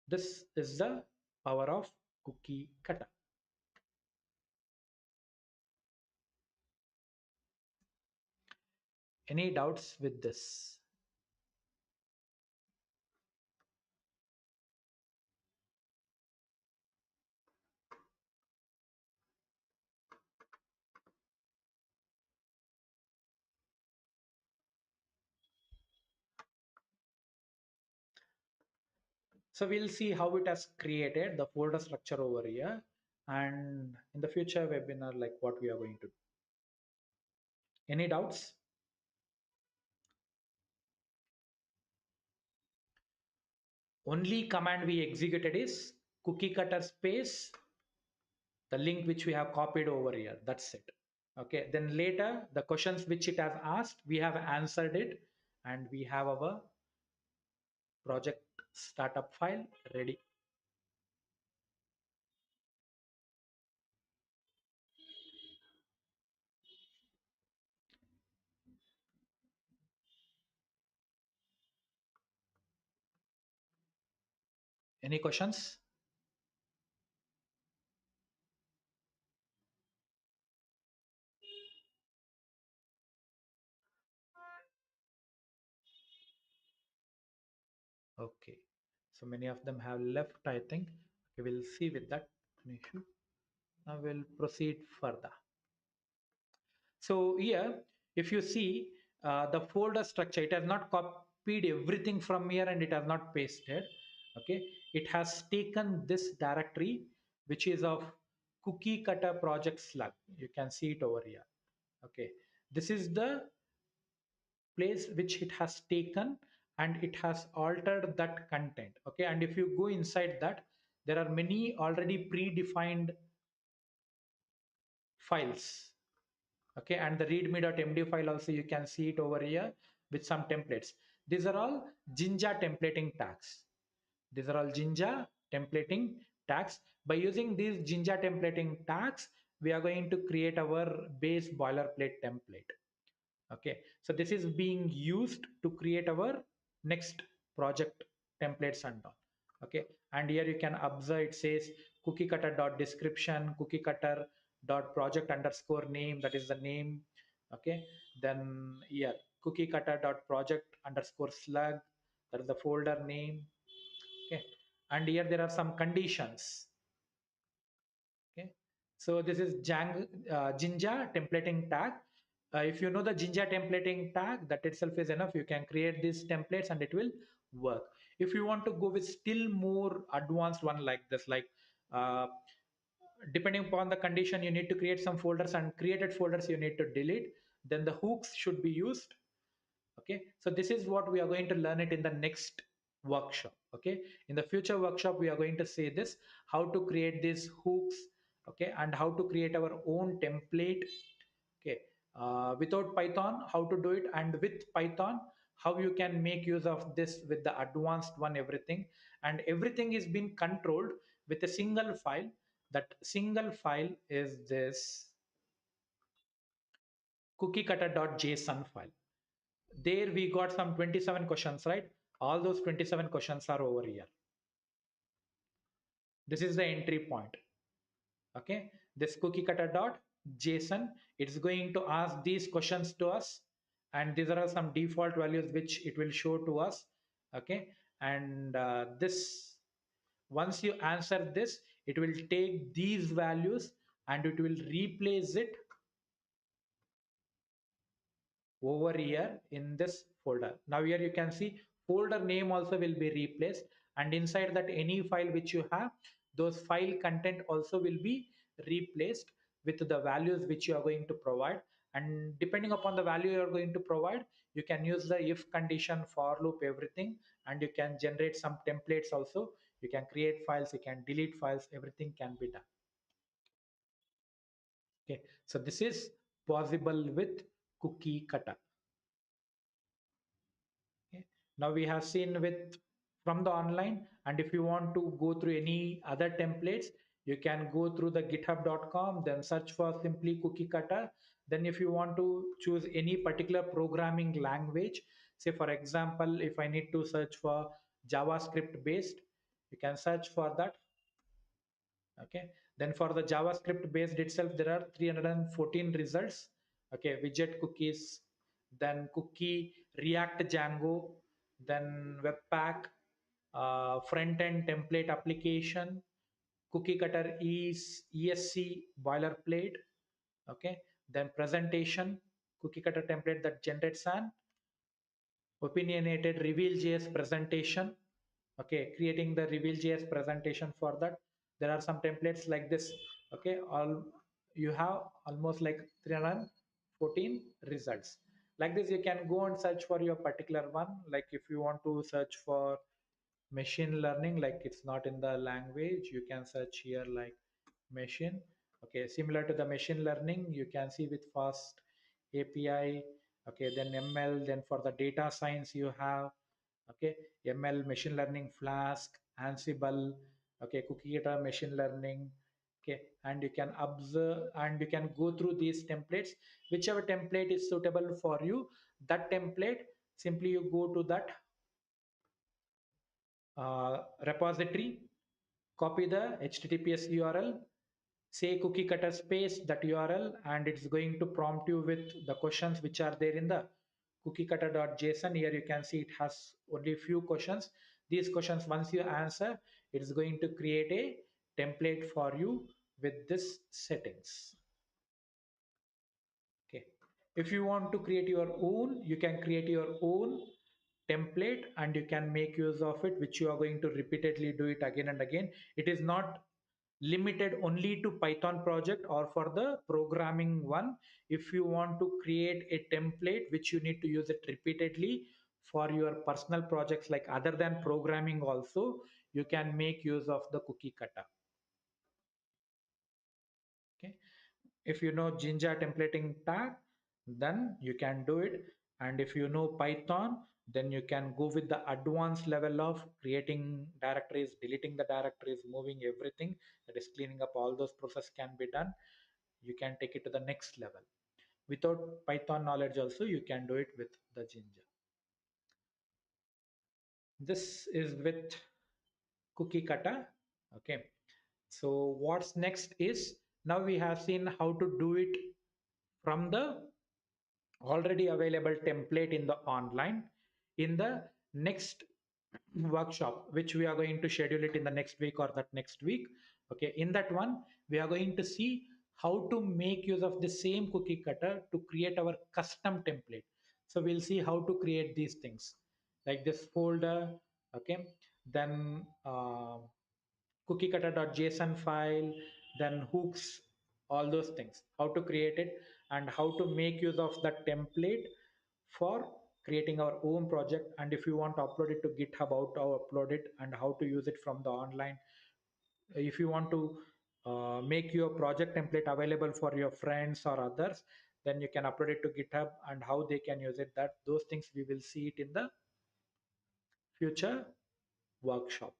this is the power of Cookiecutter. Any doubts with this? So we'll see how it has created the folder structure over here, and in the future webinar, like what we are going to do. Any doubts? Only command we executed is Cookiecutter space, the link which we have copied over here. That's it. Okay, then later the questions which it has asked, we have answered it, and we have our project startup file ready. Any questions? Okay. So many of them have left, I think. Okay, we'll see with that an issue. Now we'll proceed further. So here, if you see the folder structure, it has not copied everything from here and it has not pasted. Okay, it has taken this directory, which is of cookie cutter project slug. You can see it over here. Okay, this is the place which it has taken and it has altered that content. Okay, and if you go inside that, there are many already predefined files. Okay, and the readme.md file also you can see it over here with some templates. These are all Jinja templating tags. These are all Jinja templating tags. By using these Jinja templating tags, we are going to create our base boilerplate template. Okay, so this is being used to create our next project templates and all. Okay, and here you can observe it says cookie cutter dot description, cookie cutter dot project underscore name, that is the name. Okay, then here cookie cutter dot project underscore slug, that is the folder name. Okay, and here there are some conditions. Okay, so this is Jinja templating tag. If you know the Jinja templating tag, that itself is enough. You can create these templates and it will work. If you want to go with still more advanced one like this, like uh, depending upon the condition, you need to create some folders, and created folders you need to delete. Then the hooks should be used. Okay, so this is what we are going to learn it in the next workshop. Okay, in the future workshop we are going to say this, how to create these hooks. Okay, and how to create our own template. Okay, without Python how to do it, and with Python how you can make use of this with the advanced one, everything. And everything is being controlled with a single file. That single file is this cookiecutter.json file. There we got some 27 questions, right? All those 27 questions are over here. This is the entry point. Okay, this cookiecutter.json, it's going to ask these questions to us, and these are some default values which it will show to us. Okay, and this, once you answer this, it will take these values and it will replace it over here in this folder. Now here you can see folder name also will be replaced, and inside that any file which you have, those file content also will be replaced with the values which you are going to provide. And depending upon the value you are going to provide, you can use the if condition, for loop, everything, and you can generate some templates also. You can create files, you can delete files, everything can be done. Okay, so this is possible with Cookiecutter. Okay. Now we have seen with from the online, and if you want to go through any other templates, you can go through the github.com, then search for simply cookie cutter. Then if you want to choose any particular programming language, say for example, if I need to search for JavaScript based, you can search for that. Okay, then for the JavaScript based itself there are 314 results. Okay, widget cookies, then cookie, React, Django, then webpack, front end template application, cookie cutter is ESC boilerplate. Okay, then presentation, cookie cutter template that generates an opinionated reveal.js presentation. Okay, creating the reveal.js presentation. For that there are some templates like this. Okay, all you have almost like 314 results like this. You can go and search for your particular one. Like if you want to search for machine learning, like it's not in the language, you can search here like machine. Okay, similar to the machine learning, you can see with fast API. Okay, then ML, then for the data science you have, okay, ML, machine learning, Flask, Ansible. Okay, cookie cutter machine learning. Okay, and you can observe and you can go through these templates. Whichever template is suitable for you, that template, simply you go to that repository, copy the HTTPS URL, say cookie cutter space that URL, and it's going to prompt you with the questions which are there in the cookiecutter.json. Here you can see it has only few questions. These questions, once you answer, it is going to create a template for you with this settings. Okay. If you want to create your own, you can create your own template and you can make use of it, which you are going to repeatedly do it again and again. It is not limited only to Python project or for the programming one. If you want to create a template which you need to use it repeatedly for your personal projects, like other than programming also, you can make use of the cookie cutter. Okay. If you know Jinja templating tag, then you can do it. And if you know Python, then you can go with the advanced level of creating directories, deleting the directories, moving everything, that is cleaning up all those process can be done. You can take it to the next level. Without Python knowledge also, you can do it with the Jinja. This is with cookie cutter. Okay. So what's next is, now we have seen how to do it from the already available template in the online. In the next workshop, which we are going to schedule it in the next week or that next week, okay, in that one we are going to see how to make use of the same cookie cutter to create our custom template. So we'll see how to create these things like this folder. Okay, then cookiecutter.json file, then hooks, all those things, how to create it and how to make use of that template for creating our own project. And if you want to upload it to GitHub, how to upload it and how to use it from the online. If you want to make your project template available for your friends or others, then you can upload it to GitHub and how they can use it. That those things we will see it in the future workshop.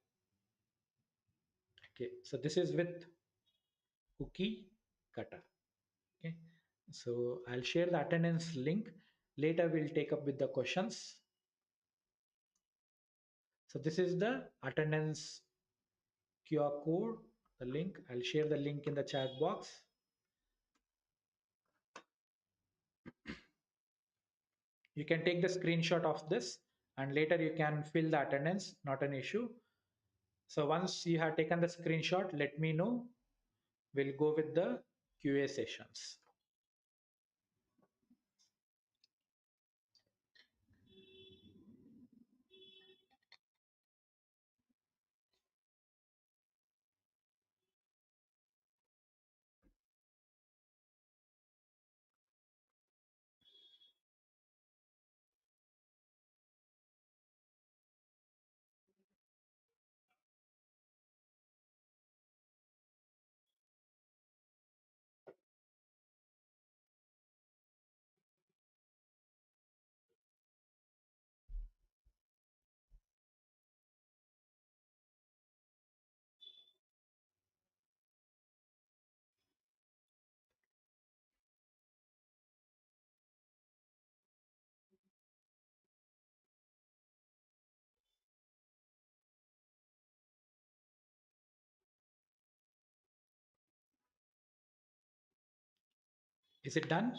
Okay, so this is with cookie cutter. Okay, so I'll share the attendance link. Later we'll take up with the questions. So this is the attendance QR code, the link. I'll share the link in the chat box. You can take the screenshot of this and later you can fill the attendance, not an issue. So once you have taken the screenshot, let me know. We'll go with the QA sessions. Is it done?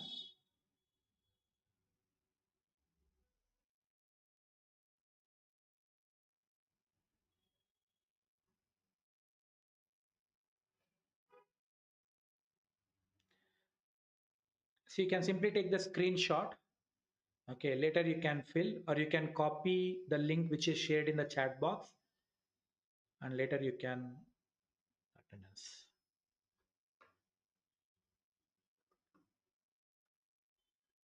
So you can simply take the screenshot. Okay, later you can fill or you can copy the link which is shared in the chat box and later you can attendance.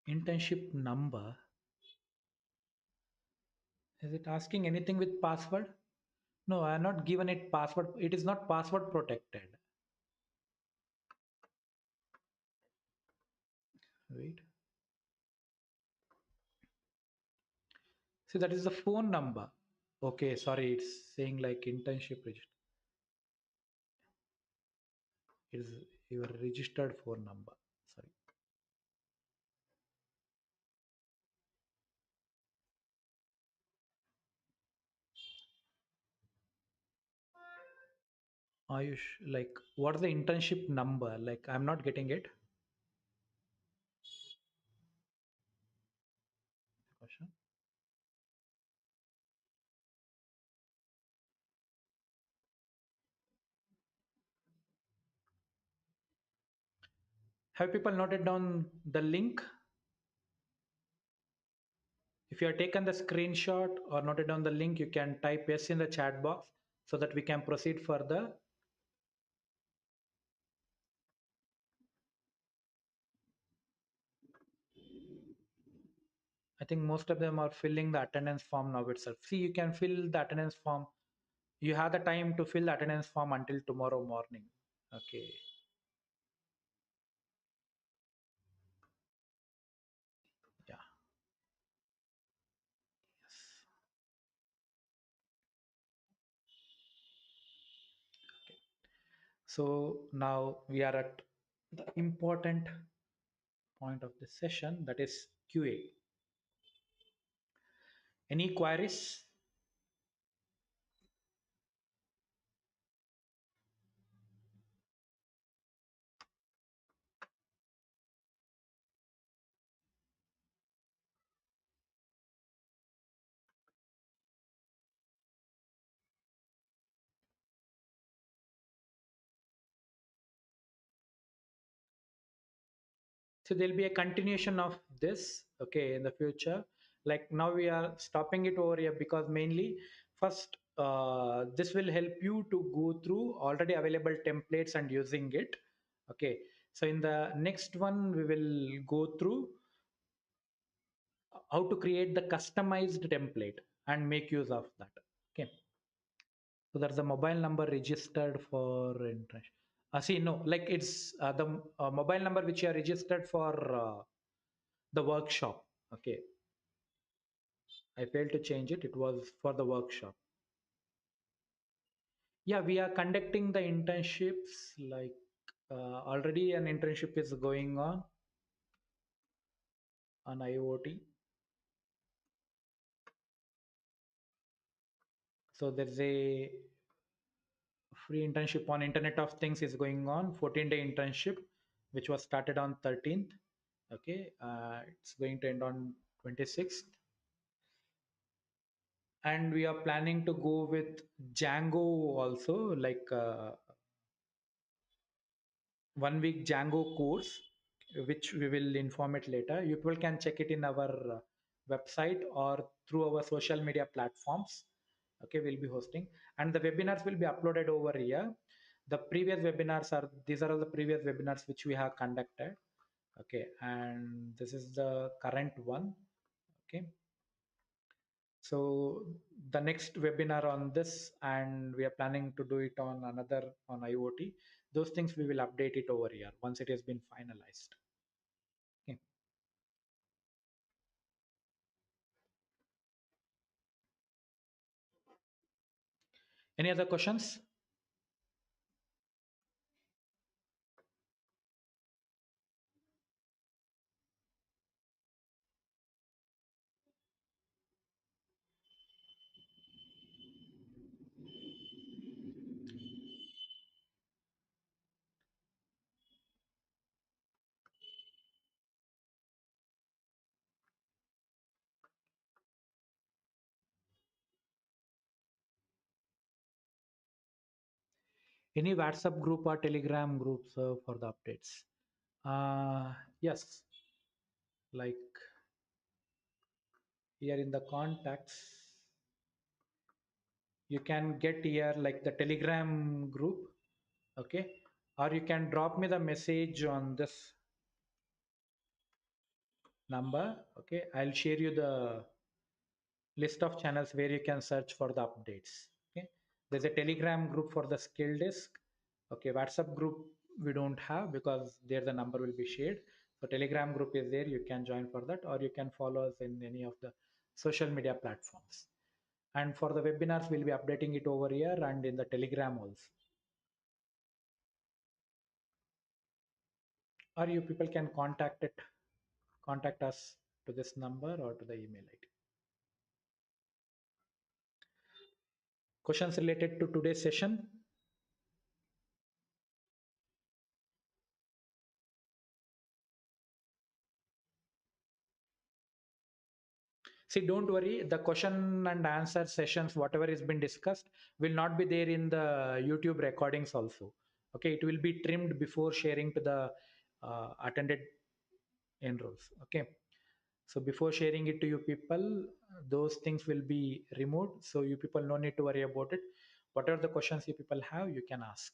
Internship number. Is it asking anything with password? No, I have not given it password. It is not password protected. Wait. See, that is the phone number. Okay, sorry, it's saying like internship register. It is your registered phone number. Sorry. Ayush, like what's the internship number? Like I'm not getting it. Question. Have people noted down the link? If you have taken the screenshot or noted down the link, you can type yes in the chat box so that we can proceed further. I think most of them are filling the attendance form now itself. See, you can fill the attendance form. You have the time to fill the attendance form until tomorrow morning. Okay. Yeah. Yes. Okay. So now we are at the important point of this session, that is QA. Any queries? So there'll be a continuation of this, okay, in the future. Like now we are stopping it over here because mainly first this will help you to go through already available templates and using it. Okay. So in the next one, we will go through how to create the customized template and make use of that. Okay. So there's a mobile number registered for interest. See, no, like it's the mobile number which you are registered for the workshop. Okay. I failed to change it. It was for the workshop. Yeah, we are conducting the internships. Like already an internship is going on IoT. So there's a free internship on Internet of Things is going on. 14-day internship, which was started on 13th. Okay, it's going to end on 26th. And we are planning to go with Django also, like 1 week Django course, which we will inform it later. You people can check it in our website or through our social media platforms. Okay, we'll be hosting, and the webinars will be uploaded over here. The previous webinars are these are all the previous webinars which we have conducted. Okay, and this is the current one. Okay, so the next webinar on this, and we are planning to do it on another on IoT. Those things we will update it over here once it has been finalized. Okay. Any other questions? Any WhatsApp group or Telegram groups for the updates? Yes, like here in the contacts, you can get here like the Telegram group. Okay, or you can drop me the message on this number. Okay, I'll share you the list of channels where you can search for the updates. Okay, there's a Telegram group for the skill desk. Okay, WhatsApp group we don't have because there the number will be shared. So Telegram group is there, you can join for that, or you can follow us in any of the social media platforms. And for the webinars, we'll be updating it over here and in the Telegram also. Or you people can contact us to this number or to the email ID. Questions related to today's session? See, don't worry. The question and answer sessions, whatever has been discussed, will not be there in the YouTube recordings also. Okay, it will be trimmed before sharing to the attended enrolls. Okay, so before sharing it to you people, those things will be removed. So you people no need to worry about it. Whatever the questions you people have, you can ask.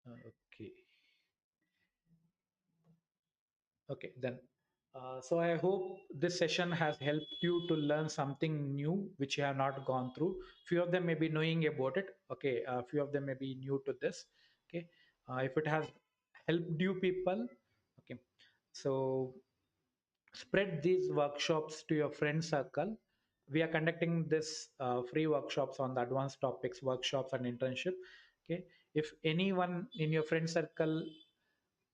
Okay. Okay, then. So I hope this session has helped you to learn something new which you have not gone through. Few of them may be knowing about it. Okay, few of them may be new to this. Okay, if it has helped you people, okay. So spread these workshops to your friend circle. We are conducting this free workshops on the advanced topics, workshops and internship. Okay, if anyone in your friend circle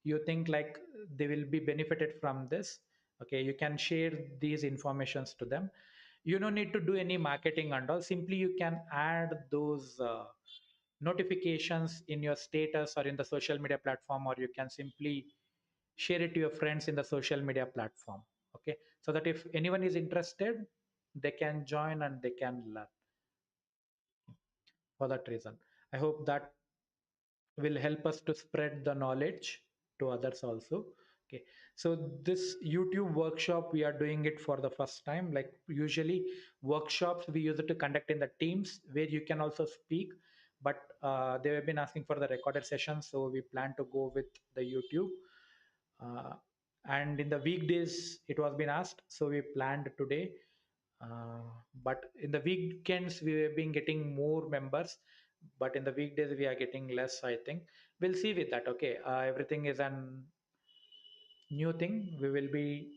you think like they will be benefited from this, okay, you can share these informations to them. You don't need to do any marketing and all. Simply you can add those notifications in your status or in the social media platform, or you can simply share it to your friends in the social media platform. Okay, so that if anyone is interested, they can join and they can learn. For that reason, I hope that will help us to spread the knowledge to others also. Okay, so this YouTube workshop, we are doing it for the first time. Like usually workshops we use it to conduct in the teams where you can also speak, but they have been asking for the recorded session, so we plan to go with the YouTube. uh, and in the weekdays it was been asked, so we planned today. uh, but in the weekends we have been getting more members, but in the weekdays we are getting less, I think. We'll see with that. Okay, everything is an new thing. We will be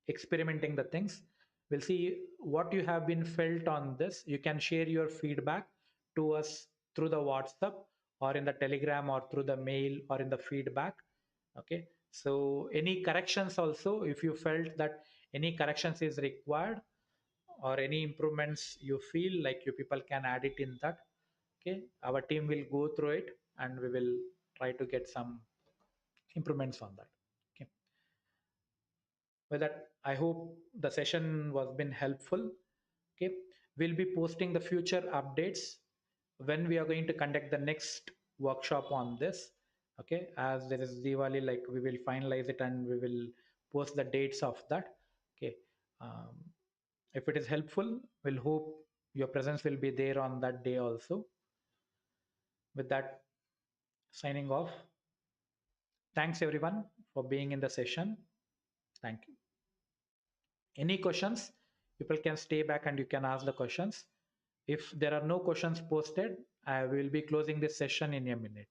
experimenting the things. We'll see what you have been felt on this. You can share your feedback to us through the WhatsApp or in the Telegram or through the mail or in the feedback. Okay, so any corrections also, if you felt that any corrections is required or any improvements you feel like you people can add it in that. Okay, our team will go through it and we will try to get some improvements on that. Okay, with that I hope the session was been helpful. Okay, we'll be posting the future updates when we are going to conduct the next workshop on this. Okay, as there is Diwali, like we will finalize it and we will post the dates of that. Okay, um, if it is helpful, we'll hope your presence will be there on that day also. With that, signing off. Thanks everyone for being in the session. Thank you. Any questions, people can stay back and you can ask the questions. If there are no questions posted, I will be closing this session in a minute.